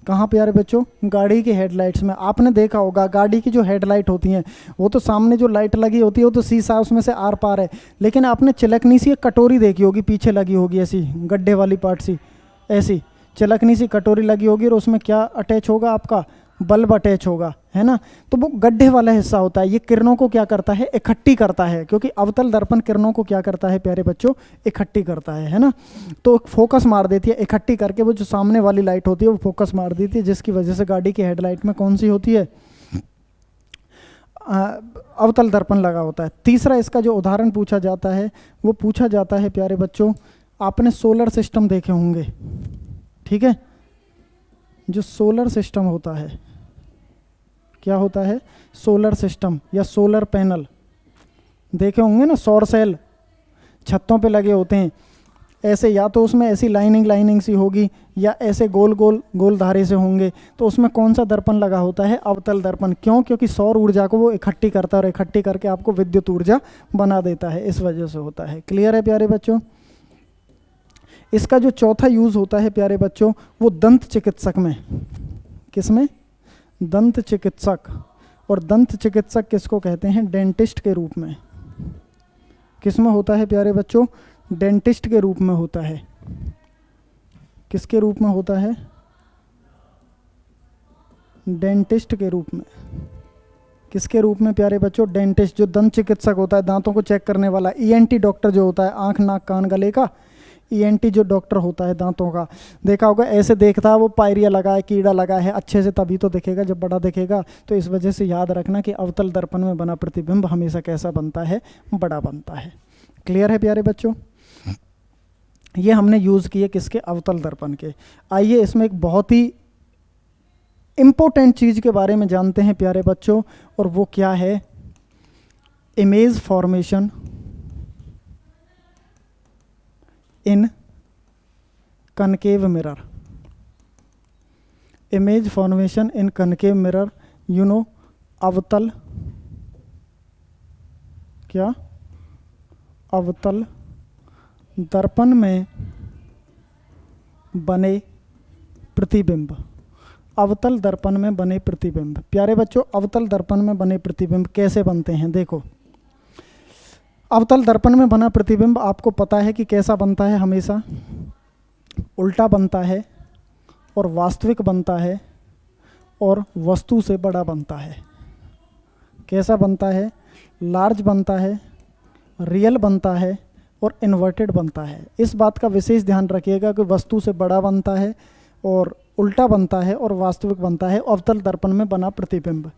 कहाँ प्यारे बच्चों? गाड़ी की हेडलाइट्स में। आपने देखा होगा गाड़ी की जो हेडलाइट होती हैं, वो तो सामने जो लाइट लगी होती है वो तो शीशा उसमें से आर पार है, लेकिन आपने चिलकनी सी एक कटोरी देखी होगी पीछे लगी होगी, ऐसी गड्ढे वाली पार्ट सी, ऐसी चिलकनी सी कटोरी लगी होगी, और उसमें क्या अटैच होगा? आपका बल्ब अटैच होगा, है ना? तो वो गड्ढे वाला हिस्सा होता है। ये किरणों को क्या करता है? इकट्ठी करता है, क्योंकि अवतल दर्पण किरणों को क्या करता है प्यारे बच्चों? इकट्ठी करता है ना? तो फोकस मार देती है, इकट्ठी करके वो जो सामने वाली लाइट होती है वो फोकस मार देती है, जिसकी वजह से गाड़ी की हेडलाइट में कौन सी होती है? अवतल दर्पण लगा होता है। तीसरा इसका जो उदाहरण पूछा जाता है, वो पूछा जाता है प्यारे बच्चों, आपने सोलर सिस्टम देखे होंगे, ठीक है? जो सोलर सिस्टम होता है, क्या होता है? सोलर सिस्टम या सोलर पैनल देखे होंगे ना, सौर सेल छतों पे लगे होते हैं ऐसे, या तो उसमें ऐसी लाइनिंग सी होगी, या ऐसे गोल गोल धारे से होंगे। तो उसमें कौन सा दर्पण लगा होता है? अवतल दर्पण। क्यों? क्योंकि सौर ऊर्जा को वो इकट्ठी करता है, और इकट्ठी करके आपको विद्युत ऊर्जा बना देता है, इस वजह से होता है। क्लियर है प्यारे बच्चों? इसका जो चौथा यूज होता है प्यारे बच्चों, वो दंत चिकित्सक में। किसमें? दंत चिकित्सक। और दंत चिकित्सक किसको कहते हैं? डेंटिस्ट के रूप में। किसमें होता है प्यारे बच्चों? डेंटिस्ट के रूप में होता है। किसके रूप में होता है? डेंटिस्ट के रूप में। किसके रूप में प्यारे बच्चों? डेंटिस्ट, जो दंत चिकित्सक होता है, दांतों को चेक करने वाला। ईएनटी डॉक्टर जो होता है, आंख नाक कान गले का, ईएनटी जो डॉक्टर होता है दांतों का, देखा होगा ऐसे देखता है, वो पायरिया लगा है, कीड़ा लगा है, अच्छे से तभी तो दिखेगा जब बड़ा दिखेगा। तो इस वजह से याद रखना कि अवतल दर्पण में बना प्रतिबिंब हमेशा कैसा बनता है? बड़ा बनता है। क्लियर है प्यारे बच्चों? ये हमने यूज़ किए किसके? अवतल दर्पण के। आइए इसमें एक बहुत ही इम्पोर्टेंट चीज़ के बारे में जानते हैं प्यारे बच्चों, और वो क्या है? Image formation in concave mirror. Image formation in concave mirror, you know अवतल, क्या, अवतल दर्पण में बने प्रतिबिंब। अवतल दर्पण में बने प्रतिबिंब। प्यारे बच्चों, अवतल दर्पण में बने प्रतिबिंब कैसे बनते हैं? देखो, अवतल दर्पण में बना प्रतिबिंब आपको पता है कि कैसा बनता है, हमेशा उल्टा बनता है और वास्तविक बनता है और वस्तु से बड़ा बनता है। कैसा बनता है? लार्ज बनता है, रियल बनता है और इन्वर्टेड बनता है। इस बात का विशेष ध्यान रखिएगा कि वस्तु से बड़ा बनता है और उल्टा बनता है और वास्तविक बनता है अवतल दर्पण में बना प्रतिबिंब।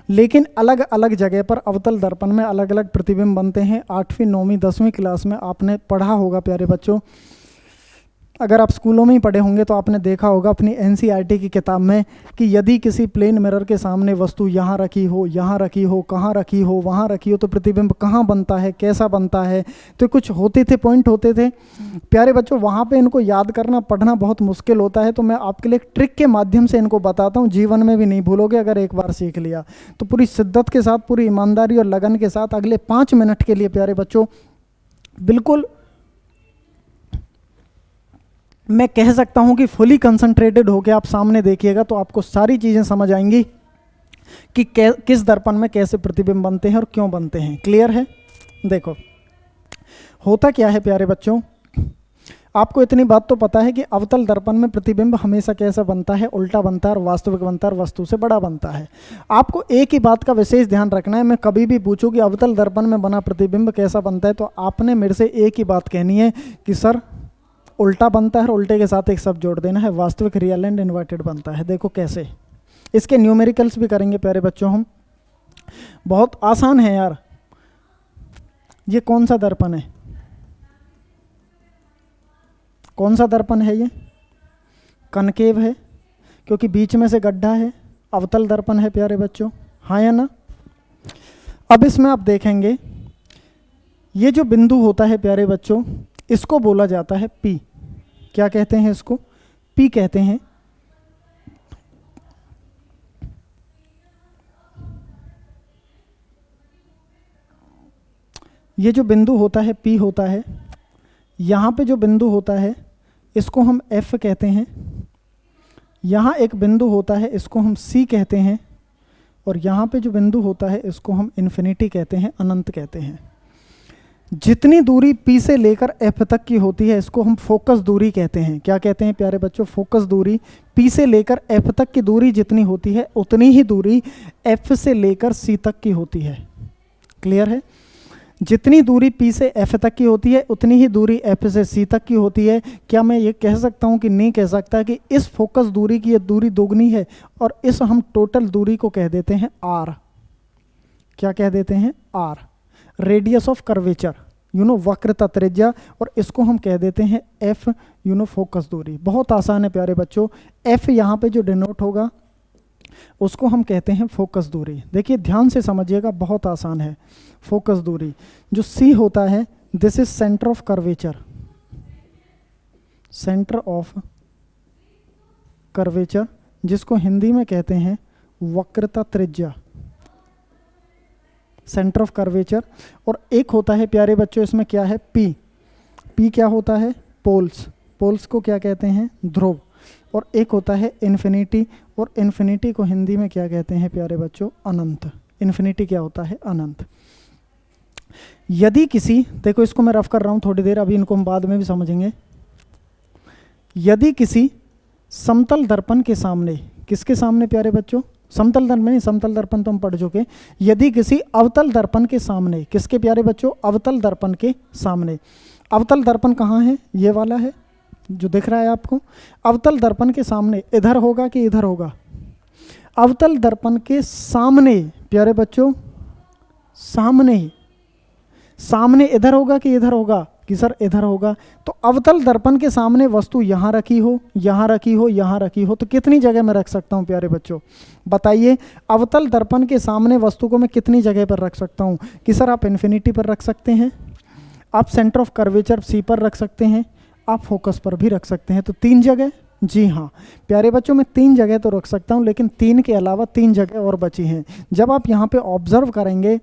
लेकिन अलग अलग जगह पर अवतल दर्पण में अलग अलग प्रतिबिंब बनते हैं। 8वीं 9वीं 10वीं क्लास में आपने पढ़ा होगा प्यारे बच्चों, अगर आप स्कूलों में ही पढ़े होंगे तो आपने देखा होगा अपनी एनसीईआरटी की किताब में कि यदि किसी प्लेन मिरर के सामने वस्तु यहाँ रखी हो, यहाँ रखी हो, कहाँ रखी हो, वहाँ रखी हो, तो प्रतिबिंब कहाँ बनता है, कैसा बनता है, तो कुछ होते थे, पॉइंट होते थे। प्यारे बच्चों, वहाँ पे इनको याद करना, पढ़ना बहुत मुश्किल होता है, तो मैं आपके लिए एक ट्रिक के माध्यम से इनको बताता हूँ। जीवन में भी नहीं भूलोगे अगर एक बार सीख लिया तो। पूरी शिद्दत के साथ, पूरी ईमानदारी और लगन के साथ अगले 5 मिनट के लिए प्यारे बच्चों बिल्कुल मैं कह सकता हूं कि फुली कंसंट्रेटेड होकर आप सामने देखिएगा तो आपको सारी चीज़ें समझ आएंगी कि किस दर्पण में कैसे प्रतिबिंब बनते हैं और क्यों बनते हैं। क्लियर है? देखो, होता क्या है प्यारे बच्चों, आपको इतनी बात तो पता है कि अवतल दर्पण में प्रतिबिंब हमेशा कैसा बनता है? उल्टा बनता है और वास्तविक बनता है और वस्तु से बड़ा बनता है। आपको एक ही बात का विशेष ध्यान रखना है। मैं कभी भी पूछूं कि अवतल दर्पण में बना प्रतिबिंब कैसा बनता है, तो आपने मेरे से एक ही बात कहनी है कि सर उल्टा बनता है, और उल्टे के साथ एक शब्द जोड़ देना है, वास्तविक, रियल एंड इन्वर्टेड बनता है। देखो कैसे, इसके न्यूमेरिकल्स भी करेंगे प्यारे बच्चों हम। बहुत आसान है यार। ये कौन सा दर्पण है? कौन सा दर्पण है ये? कनकेव है, क्योंकि बीच में से गड्ढा है। अवतल दर्पण है प्यारे बच्चों, हाँ या ना? अब इसमें आप देखेंगे ये जो बिंदु होता है प्यारे बच्चों, इसको बोला जाता है पी। क्या कहते हैं इसको? पी कहते हैं। ये जो बिंदु होता है पी होता है, यहाँ पे जो बिंदु होता है इसको हम एफ कहते हैं। यहाँ एक बिंदु होता है, इसको हम सी कहते हैं। और यहाँ पे जो बिंदु होता है इसको हम इन्फिनिटी कहते हैं, अनंत कहते हैं। जितनी दूरी P से लेकर F तक की होती है इसको हम फोकस दूरी कहते हैं। क्या कहते हैं प्यारे बच्चों? फोकस दूरी। P से लेकर F तक की दूरी जितनी होती है उतनी ही दूरी F से लेकर C तक की होती है। क्लियर है? जितनी दूरी P से F तक की होती है उतनी ही दूरी F से C तक की होती है। क्या मैं ये कह सकता हूँ कि नहीं कह सकता कि इस फोकस दूरी की ये दूरी दोगुनी है, और इस हम टोटल दूरी को कह देते हैं R। क्या कह देते हैं? R, रेडियस ऑफ कर्वेचर, वक्रता त्रिज्या, और इसको हम कह देते हैं F, फोकस दूरी। बहुत आसान है प्यारे बच्चों। F यहाँ पे जो डिनोट होगा उसको हम कहते हैं फोकस दूरी। देखिए ध्यान से समझिएगा, बहुत आसान है। फोकस दूरी जो C होता है, this is centre of curvature, centre of curvature, जिसको हिंदी में कहते हैं वक्रता त्रिज्या, सेंटर ऑफ कर्वेचर। और एक होता है प्यारे बच्चों इसमें क्या है? P। P क्या होता है? पोल्स। पोल्स को क्या कहते हैं? ध्रुव। और एक होता है इन्फिनिटी, और इन्फिनिटी को हिंदी में क्या कहते हैं प्यारे बच्चों? अनंत। इन्फिनिटी क्या होता है? अनंत। यदि किसी, देखो इसको मैं रफ कर रहा हूँ थोड़ी देर, अभी इनको हम बाद में भी समझेंगे। यदि किसी समतल दर्पण के सामने, किसके सामने प्यारे बच्चों? समतल दर्पण नहीं, समतल दर्पण तो हम पढ़ चुके। यदि किसी अवतल दर्पण के सामने, किसके प्यारे बच्चों? अवतल दर्पण के सामने। अवतल दर्पण कहाँ है? ये वाला है जो दिख रहा है आपको। अवतल दर्पण के सामने इधर होगा कि इधर होगा? अवतल दर्पण के सामने प्यारे बच्चों, सामने ही। सामने इधर होगा कि इधर होगा? कि सर इधर होगा। तो अवतल दर्पण के सामने वस्तु यहाँ रखी हो, यहाँ रखी हो, यहाँ रखी हो, तो कितनी जगह मैं रख सकता हूँ प्यारे बच्चों? बताइए, अवतल दर्पण के सामने वस्तु को मैं कितनी जगह पर रख सकता हूँ? कि सर आप इन्फिनिटी पर रख सकते हैं, आप सेंटर ऑफ कर्वेचर C पर रख सकते हैं, आप फोकस पर भी रख सकते हैं। तो 3 जगह। जी हाँ प्यारे बच्चों, मैं 3 जगह तो रख सकता हूँ, लेकिन 3 के अलावा 3 जगह और बची हैं। जब आप यहाँ पे ऑब्जर्व करेंगे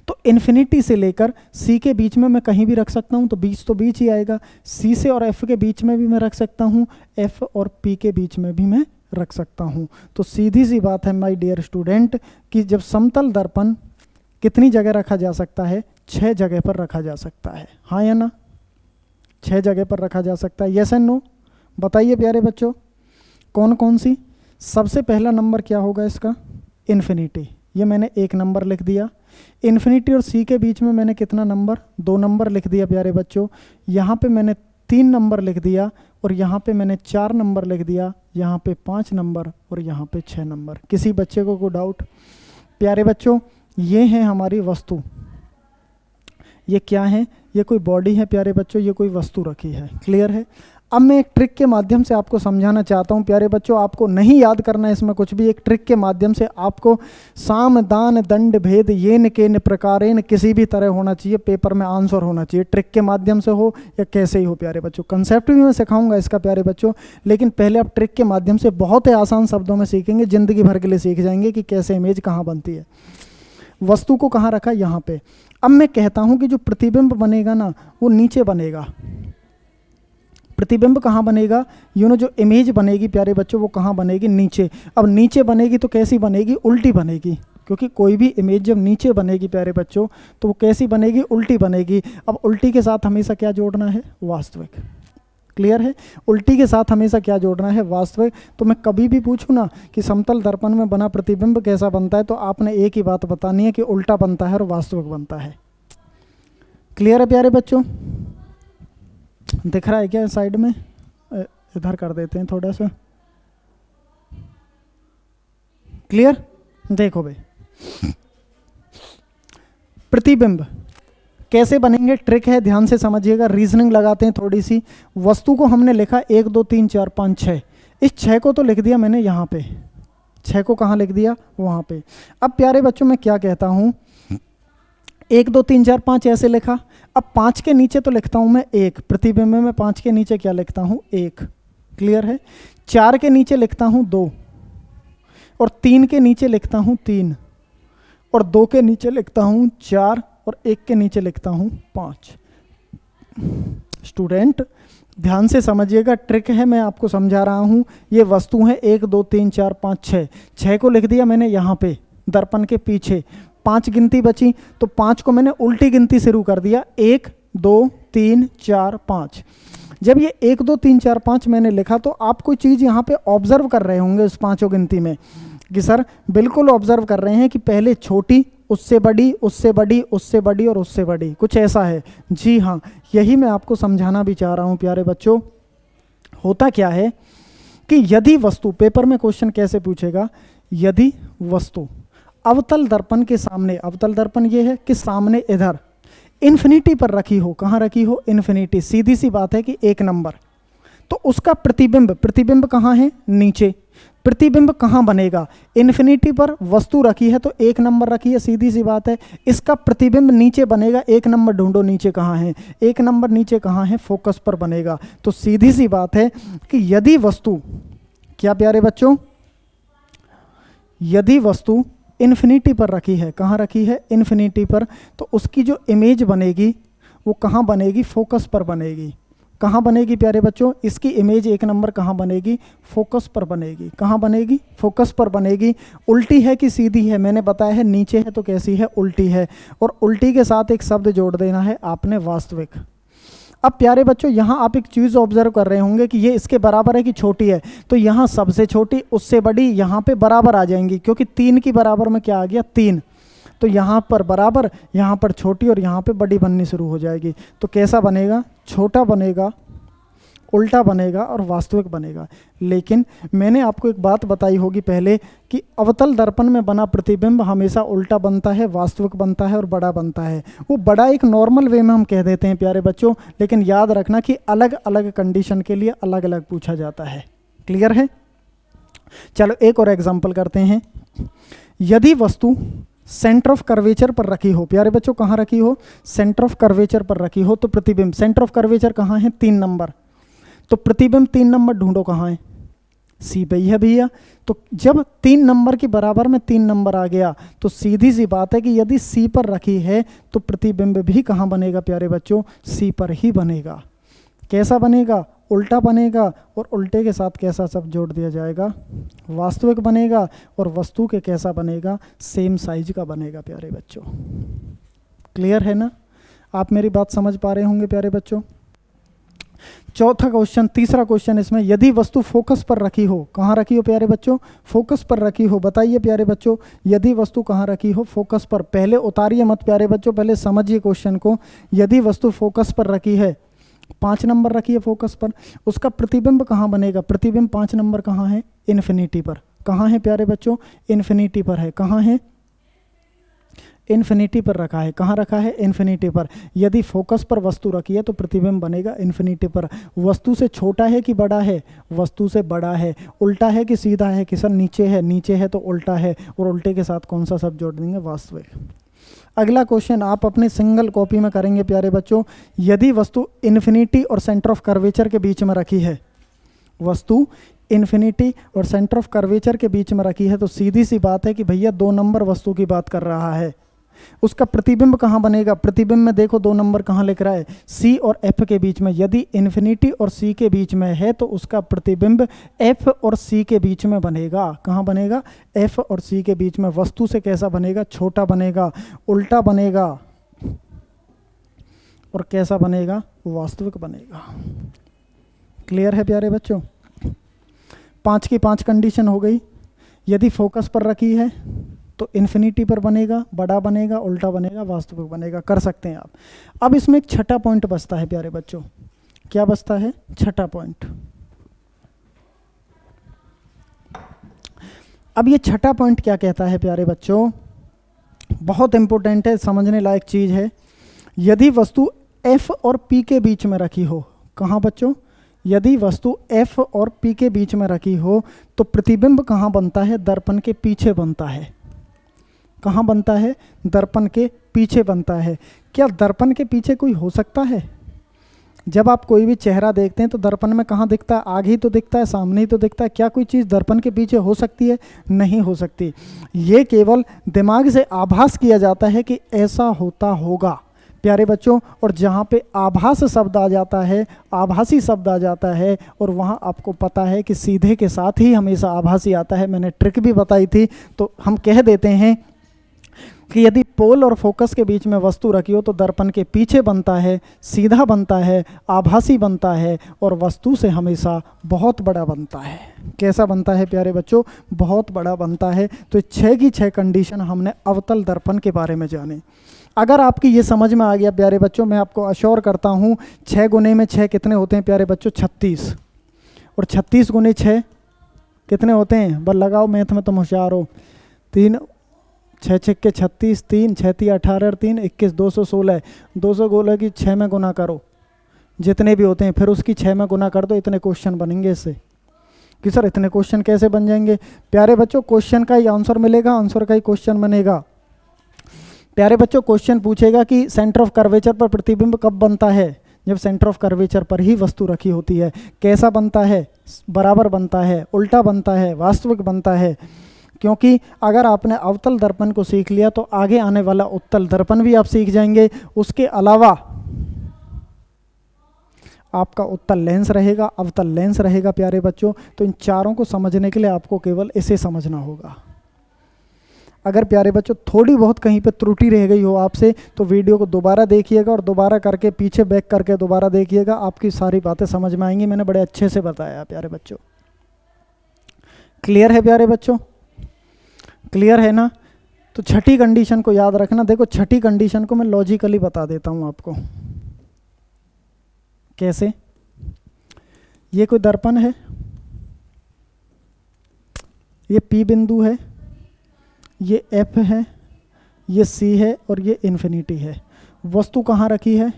तो इन्फिनिटी से लेकर सी के बीच में मैं कहीं भी रख सकता हूँ, तो बीच ही आएगा। सी से और एफ के बीच में भी मैं रख सकता हूँ, एफ और पी के बीच में भी मैं रख सकता हूँ। तो सीधी सी बात है माय डियर स्टूडेंट कि जब समतल दर्पण कितनी जगह रखा जा सकता है, 6 जगह पर रखा जा सकता है। हाँ या ना, 6 जगह पर रखा जा सकता है। यस एंड नो बताइए प्यारे बच्चों, कौन कौन सी। सबसे पहला नंबर क्या होगा इसका, इन्फिनिटी। ये मैंने 1 नंबर लिख दिया। इन्फिनिटी और सी के बीच में मैंने कितना नंबर, 2 नंबर लिख दिया प्यारे बच्चों। यहाँ पे मैंने 3 नंबर लिख दिया और यहाँ पे मैंने 4 नंबर लिख दिया, यहाँ पे 5 नंबर और यहाँ पे 6 नंबर। किसी बच्चे को कोई डाउट? प्यारे बच्चों ये है हमारी वस्तु। ये क्या है, ये कोई बॉडी है प्यारे बच्चों, ये कोई वस्तु रखी है। क्लियर है? अब मैं एक ट्रिक के माध्यम से आपको समझाना चाहता हूँ प्यारे बच्चों। आपको नहीं याद करना है इसमें कुछ भी, एक ट्रिक के माध्यम से आपको साम दान दंड भेद येन केन प्रकारेण किसी भी तरह होना चाहिए, पेपर में आंसर होना चाहिए, ट्रिक के माध्यम से हो या कैसे ही हो प्यारे बच्चों। कंसेप्ट भी मैं सिखाऊंगा इसका प्यारे बच्चों, लेकिन पहले आप ट्रिक के माध्यम से बहुत ही आसान शब्दों में सीखेंगे, जिंदगी भर के लिए सीख जाएंगे कि कैसे इमेज कहाँ बनती है। वस्तु को कहाँ रखा, यहाँ पे। अब मैं कहता हूँ कि जो प्रतिबिंब बनेगा ना वो नीचे बनेगा। प्रतिबिंब कहाँ बनेगा, जो इमेज बनेगी प्यारे बच्चों वो कहाँ बनेगी, नीचे। अब नीचे बनेगी तो कैसी बनेगी, उल्टी बनेगी, क्योंकि कोई भी इमेज जब नीचे बनेगी प्यारे बच्चों तो वो कैसी बनेगी, उल्टी बनेगी। अब उल्टी के साथ हमेशा क्या जोड़ना है, वास्तविक। क्लियर है? उल्टी के साथ हमेशा क्या जोड़ना है, वास्तविक। तो मैं कभी भी पूछूँ ना कि समतल दर्पण में बना प्रतिबिंब कैसा बनता है, तो आपने एक ही बात बतानी है कि उल्टा बनता है और वास्तविक बनता है। क्लियर है प्यारे बच्चों? दिख रहा है क्या साइड में? इधर कर देते हैं थोड़ा सा। क्लियर? देखो भाई, प्रतिबिंब कैसे बनेंगे, ट्रिक है, ध्यान से समझिएगा। रीजनिंग लगाते हैं थोड़ी सी। वस्तु को हमने लिखा 1 2 3 4 5 6। इस 6 को तो लिख दिया मैंने यहाँ पे, 6 को कहाँ लिख दिया, वहाँ पे। अब प्यारे बच्चों मैं क्या कहता हूँ, 1 2 3 4 5 ऐसे लिखा। अब 5 के नीचे तो लिखता हूँ मैं 1, प्रतिबिंब में 5 के नीचे क्या लिखता हूँ, 1। क्लियर है? 4 के नीचे लिखता हूँ 2, और 3 के नीचे लिखता हूँ 3, और 2 के नीचे लिखता हूँ 4, और 1 के नीचे लिखता हूँ 5। स्टूडेंट ध्यान से समझिएगा, ट्रिक है, मैं आपको समझा रहा हूँ। ये वस्तु है 1 2 3 4 5 6। 6 को लिख दिया मैंने यहाँ पे दर्पण के पीछे। 5 गिनती बची, तो 5 को मैंने उल्टी गिनती शुरू कर दिया, 1 2 3 4 5। जब ये 1 2 3 4 5 मैंने लिखा तो आप कोई चीज़ यहाँ पे ऑब्जर्व कर रहे होंगे उस पाँचों गिनती में, कि सर बिल्कुल ऑब्जर्व कर रहे हैं कि पहले छोटी, उससे बड़ी, उससे बड़ी, उससे बड़ी और उससे बड़ी, कुछ ऐसा है। जी हाँ, यही मैं आपको समझाना भी चाह रहा हूँ प्यारे बच्चों। होता क्या है कि यदि वस्तु, पेपर में क्वेश्चन कैसे पूछेगा, यदि वस्तु अवतल दर्पण के सामने, अवतल दर्पण ये है कि सामने इधर इन्फिनिटी पर रखी हो, कहाँ रखी हो, इन्फिनिटी, सीधी सी बात है कि 1 नंबर, तो उसका प्रतिबिंब, प्रतिबिंब कहाँ है, नीचे। प्रतिबिंब कहाँ बनेगा, इन्फिनिटी पर वस्तु रखी है तो 1 नंबर रखी है, सीधी सी बात है। इसका प्रतिबिंब नीचे बनेगा, 1 नंबर ढूंढो नीचे कहाँ है, 1 नंबर नीचे कहाँ है, फोकस पर बनेगा। तो सीधी सी बात है कि यदि वस्तु, क्या प्यारे बच्चों, यदि वस्तु इन्फिनिटी पर रखी है, कहाँ रखी है, इन्फिनिटी पर, तो उसकी जो इमेज बनेगी वो कहाँ बनेगी, फोकस पर बनेगी। कहाँ बनेगी प्यारे बच्चों, इसकी इमेज 1 नंबर कहाँ बनेगी, फोकस पर बनेगी। कहाँ बनेगी, फोकस पर बनेगी। उल्टी है कि सीधी है, मैंने बताया है, नीचे है तो कैसी है, उल्टी है। और उल्टी के साथ एक शब्द जोड़ देना है आपने, वास्तविक। अब प्यारे बच्चों यहाँ आप एक चीज़ ऑब्जर्व कर रहे होंगे कि ये इसके बराबर है कि छोटी है, तो यहाँ सबसे छोटी, उससे बड़ी, यहाँ पे बराबर आ जाएंगी, क्योंकि 3 की बराबर में क्या आ गया, 3। तो यहाँ पर बराबर, यहाँ पर छोटी और यहाँ पे बड़ी बननी शुरू हो जाएगी। तो कैसा बनेगा, छोटा बनेगा, उल्टा बनेगा और वास्तविक बनेगा। लेकिन मैंने आपको एक बात बताई होगी पहले कि अवतल दर्पण में बना प्रतिबिंब हमेशा उल्टा बनता है, वास्तविक बनता है और बड़ा बनता है। वो बड़ा एक नॉर्मल वे में हम कह देते हैं प्यारे बच्चों, लेकिन याद रखना कि अलग अलग कंडीशन के लिए अलग अलग पूछा जाता है। क्लियर है? चलो एक और एग्जाम्पल करते हैं। यदि वस्तु सेंटर ऑफ कर्वेचर पर रखी हो, प्यारे बच्चों कहाँ रखी हो, सेंटर ऑफ कर्वेचर पर रखी हो, तो प्रतिबिंब, सेंटर ऑफ कर्वेचर कहाँ है, 3 नंबर, तो प्रतिबिंब 3 नंबर ढूंढो कहाँ है, सी पे ही है भैया। तो जब 3 नंबर के बराबर में 3 नंबर आ गया तो सीधी सी बात है कि यदि सी पर रखी है तो प्रतिबिंब भी कहाँ बनेगा प्यारे बच्चों, सी पर ही बनेगा। कैसा बनेगा, उल्टा बनेगा, और उल्टे के साथ कैसा सब जोड़ दिया जाएगा, वास्तविक बनेगा, और वस्तु के कैसा बनेगा, सेम साइज का बनेगा प्यारे बच्चों। क्लियर है ना, आप मेरी बात समझ पा रहे होंगे प्यारे बच्चों। चौथा क्वेश्चन, तीसरा क्वेश्चन इसमें, यदि वस्तु फोकस पर रखी हो, कहाँ रखी हो प्यारे बच्चों, फोकस पर रखी हो। बताइए प्यारे बच्चों, यदि वस्तु कहाँ रखी हो, फोकस पर। पहले उतारिए मत प्यारे बच्चों, पहले समझिए क्वेश्चन को। यदि वस्तु फोकस पर रखी है, 5 नंबर रखी है फोकस पर, उसका प्रतिबिंब कहाँ बनेगा, प्रतिबिंब 5 नंबर कहाँ है, इन्फिनिटी पर। कहाँ है प्यारे बच्चों, इन्फिनिटी पर है। कहाँ है, इन्फिनिटी पर रखा है। कहाँ रखा है, इन्फिनिटी पर। यदि फोकस पर वस्तु रखी है तो प्रतिबिंब बनेगा इन्फिनिटी पर। वस्तु से छोटा है कि बड़ा है, वस्तु से बड़ा है। उल्टा है कि सीधा है, कि सर नीचे है, नीचे है तो उल्टा है, और उल्टे के साथ कौन सा सब जोड़ देंगे, वास्तविक। अगला क्वेश्चन आप अपने सिंगल कॉपी में करेंगे प्यारे बच्चों। यदि वस्तु इन्फिनिटी और सेंटर ऑफ कर्वेचर के बीच में रखी है, वस्तु इन्फिनिटी और सेंटर ऑफ कर्वेचर के बीच में रखी है, तो सीधी सी बात है कि भैया 2 नंबर वस्तु की बात कर रहा है। उसका प्रतिबिंब कहाँ बनेगा, प्रतिबिंब में देखो 2 नंबर कहाँ लिख रहा है, सी और एफ के बीच में। यदि इन्फिनिटी और सी के बीच में है तो उसका प्रतिबिंब एफ और सी के बीच में बनेगा। कहाँ बनेगा, एफ और सी के बीच में। वस्तु से कैसा बनेगा, छोटा बनेगा, उल्टा बनेगा, और कैसा बनेगा, वास्तविक बनेगा। क्लियर है प्यारे बच्चों। 5 की 5 कंडीशन हो गई। यदि फोकस पर रखी है तो इन्फिनिटी पर बनेगा, बड़ा बनेगा, उल्टा बनेगा, वास्तविक बनेगा। कर सकते हैं आप। अब इसमें एक छठा पॉइंट बचता है प्यारे बच्चों। क्या बचता है, छठा पॉइंट। अब ये छठा पॉइंट क्या कहता है प्यारे बच्चों, बहुत इंपॉर्टेंट है, समझने लायक चीज है। यदि वस्तु एफ और पी के बीच में रखी हो, कहाँ बच्चों, यदि वस्तु एफ और पी के बीच में रखी हो तो प्रतिबिंब कहाँ बनता है, दर्पण के पीछे बनता है। कहाँ बनता है, दर्पण के पीछे बनता है। क्या दर्पण के पीछे कोई हो सकता है? जब आप कोई भी चेहरा देखते हैं तो दर्पण में कहाँ दिखता है, आगे ही तो दिखता है, सामने ही तो दिखता है। क्या कोई चीज़ दर्पण के पीछे हो सकती है? नहीं हो सकती। ये केवल दिमाग से आभास किया जाता है कि ऐसा होता होगा प्यारे बच्चों। और जहाँ पे आभास शब्द आ जाता है, आभासी शब्द आ जाता है, और वहाँ आपको पता है कि सीधे के साथ ही हमेशा आभासी आता है। मैंने ट्रिक भी बताई थी। तो हम कह देते हैं कि यदि पोल और फोकस के बीच में वस्तु रखी हो तो दर्पण के पीछे बनता है, सीधा बनता है, आभासी बनता है, और वस्तु से हमेशा बहुत बड़ा बनता है। कैसा बनता है प्यारे बच्चों? बहुत बड़ा बनता है। तो 6 की 6 कंडीशन हमने अवतल दर्पण के बारे में जाने। अगर आपकी ये समझ में आ गया प्यारे बच्चों, मैं आपको अश्योर करता हूँ 6 गुने में 6 कितने होते हैं प्यारे बच्चों? 36। और 36 गुने 6 कितने होते हैं? बस लगाओ, मैथ में तुम होशियार हो। 3 6 6 के 36, 3 6 3 18 3 21 216। 216 की 6 में गुना करो, जितने भी होते हैं, फिर उसकी 6 में गुना कर दो। इतने क्वेश्चन बनेंगे इससे। कि सर इतने क्वेश्चन कैसे बन जाएंगे? प्यारे बच्चों क्वेश्चन का ही आंसर मिलेगा, आंसर का ही क्वेश्चन बनेगा। प्यारे बच्चों क्वेश्चन पूछेगा कि सेंटर ऑफ कर्वेचर पर प्रतिबिंब कब बनता है? जब सेंटर ऑफ कर्वेचर पर ही वस्तु रखी होती है। कैसा बनता है? बराबर बनता है, उल्टा बनता है, वास्तविक बनता है। क्योंकि अगर आपने अवतल दर्पण को सीख लिया तो आगे आने वाला उत्तल दर्पण भी आप सीख जाएंगे। उसके अलावा आपका उत्तल लेंस रहेगा, अवतल लेंस रहेगा प्यारे बच्चों। तो इन चारों को समझने के लिए आपको केवल इसे समझना होगा। अगर प्यारे बच्चों थोड़ी बहुत कहीं पे त्रुटि रह गई हो आपसे तो वीडियो को दोबारा देखिएगा, और दोबारा करके पीछे बैक करके दोबारा देखिएगा, आपकी सारी बातें समझ में आएंगी। मैंने बड़े अच्छे से बताया प्यारे बच्चों। क्लियर है प्यारे बच्चों? क्लियर है ना? तो छठी कंडीशन को याद रखना। देखो छठी कंडीशन को मैं लॉजिकली बता देता हूं आपको। कैसे? ये कोई दर्पण है, ये P बिंदु है, ये F है, ये C है, और ये इन्फिनिटी है। वस्तु कहाँ रखी है?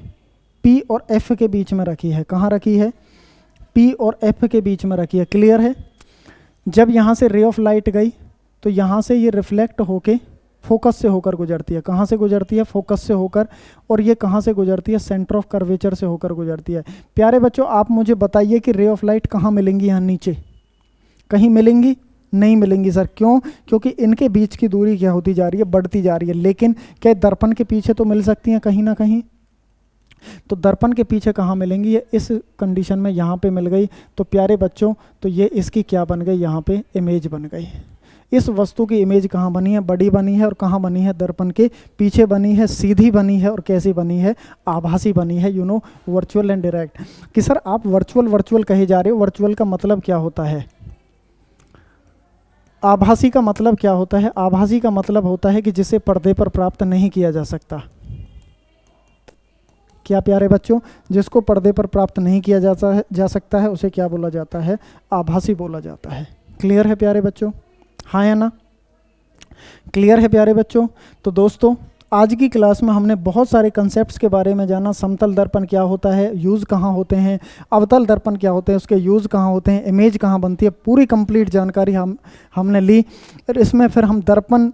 P और F के बीच में रखी है। कहाँ रखी है? P और F के बीच में रखी है। क्लियर है? जब यहाँ से रे ऑफ लाइट गई तो यहाँ से ये रिफ्लेक्ट होके फोकस से होकर गुजरती है। कहाँ से गुजरती है? फोकस से होकर। और ये कहाँ से गुजरती है? सेंटर ऑफ कर्वेचर से होकर गुजरती है। प्यारे बच्चों, आप मुझे बताइए कि रे ऑफ लाइट कहाँ मिलेंगी? यहाँ नीचे कहीं मिलेंगी? नहीं मिलेंगी सर। क्यों? क्योंकि इनके बीच की दूरी क्या होती जा रही है? बढ़ती जा रही है। लेकिन क्या दर्पण के पीछे तो मिल सकती हैं कहीं ना कहीं? तो दर्पण के पीछे कहाँ मिलेंगी? ये इस कंडीशन में यहाँ पे मिल गई। तो प्यारे बच्चों, तो ये इसकी क्या बन गई? यहाँ पे इमेज बन गई। इस वस्तु की इमेज कहाँ बनी है? बड़ी बनी है। और कहाँ बनी है? दर्पण के पीछे बनी है। सीधी बनी है। और कैसी बनी है? आभासी बनी है। Virtual and direct. कि सर आप वर्चुअल कहे जा रहे हो, वर्चुअल का मतलब क्या होता है? आभासी का मतलब क्या होता है? आभासी का मतलब होता है कि जिसे पर्दे पर प्राप्त नहीं किया जा सकता। क्या प्यारे बच्चों? जिसको पर्दे पर प्राप्त नहीं किया जा सकता है उसे क्या बोला जाता है? आभासी बोला जाता है। क्लियर है प्यारे बच्चों? हाँ या ना? क्लियर है प्यारे बच्चों? तो दोस्तों, आज की क्लास में हमने बहुत सारे कंसेप्ट्स के बारे में जाना। समतल दर्पण क्या होता है, यूज़ कहाँ होते हैं, अवतल दर्पण क्या होते हैं, उसके यूज़ कहाँ होते हैं, इमेज कहाँ बनती है, पूरी कंप्लीट जानकारी हमने ली। और इसमें फिर हम दर्पण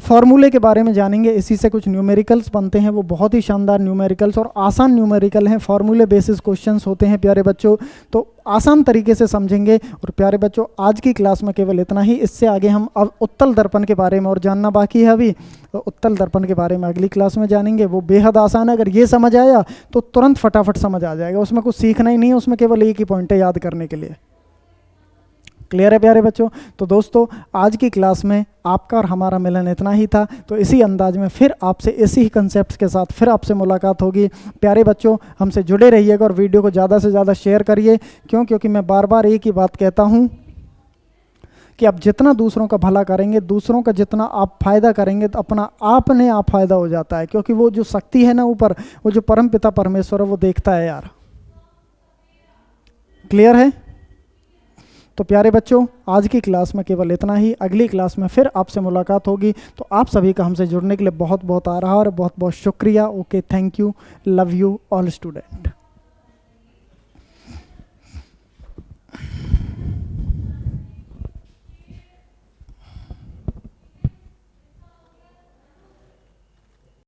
फॉर्मूले के बारे में जानेंगे। इसी से कुछ न्यूमेरिकल्स बनते हैं, वो बहुत ही शानदार न्यूमेरिकल्स और आसान न्यूमेरिकल हैं। फॉर्मूले बेसिस क्वेश्चंस होते हैं प्यारे बच्चों, तो आसान तरीके से समझेंगे। और प्यारे बच्चों, आज की क्लास में केवल इतना ही। इससे आगे हम अब उत्तल दर्पण के बारे में और जानना बाकी है अभी। तो उत्तल दर्पण के बारे में अगली क्लास में जानेंगे। वो बेहद आसान है। अगर ये समझ आया तो तुरंत फटाफट समझ आ जाएगा। उसमें कुछ सीखना ही नहीं है, उसमें केवल एक ही पॉइंट है याद करने के लिए। क्लियर है प्यारे बच्चों? तो दोस्तों, आज की क्लास में आपका और हमारा मिलन इतना ही था। तो इसी अंदाज में फिर आपसे इसी ही कंसेप्ट्स के साथ फिर आपसे मुलाकात होगी। प्यारे बच्चों, हमसे जुड़े रहिएगा और वीडियो को ज़्यादा से ज़्यादा शेयर करिए। क्योंकि मैं बार बार एक ही बात कहता हूँ कि आप जितना दूसरों का भला करेंगे, दूसरों का जितना आप फ़ायदा करेंगे, तो अपना आपने आप फ़ायदा हो जाता है। क्योंकि वो जो शक्ति है ना ऊपर, वो जो परम पिता परमेश्वर है, वो देखता है यार। क्लियर है? तो प्यारे बच्चों, आज की क्लास में केवल इतना ही। अगली क्लास में फिर आपसे मुलाकात होगी। तो आप सभी का हमसे जुड़ने के लिए बहुत बहुत आभार और बहुत बहुत शुक्रिया। Okay, thank you, love you all student.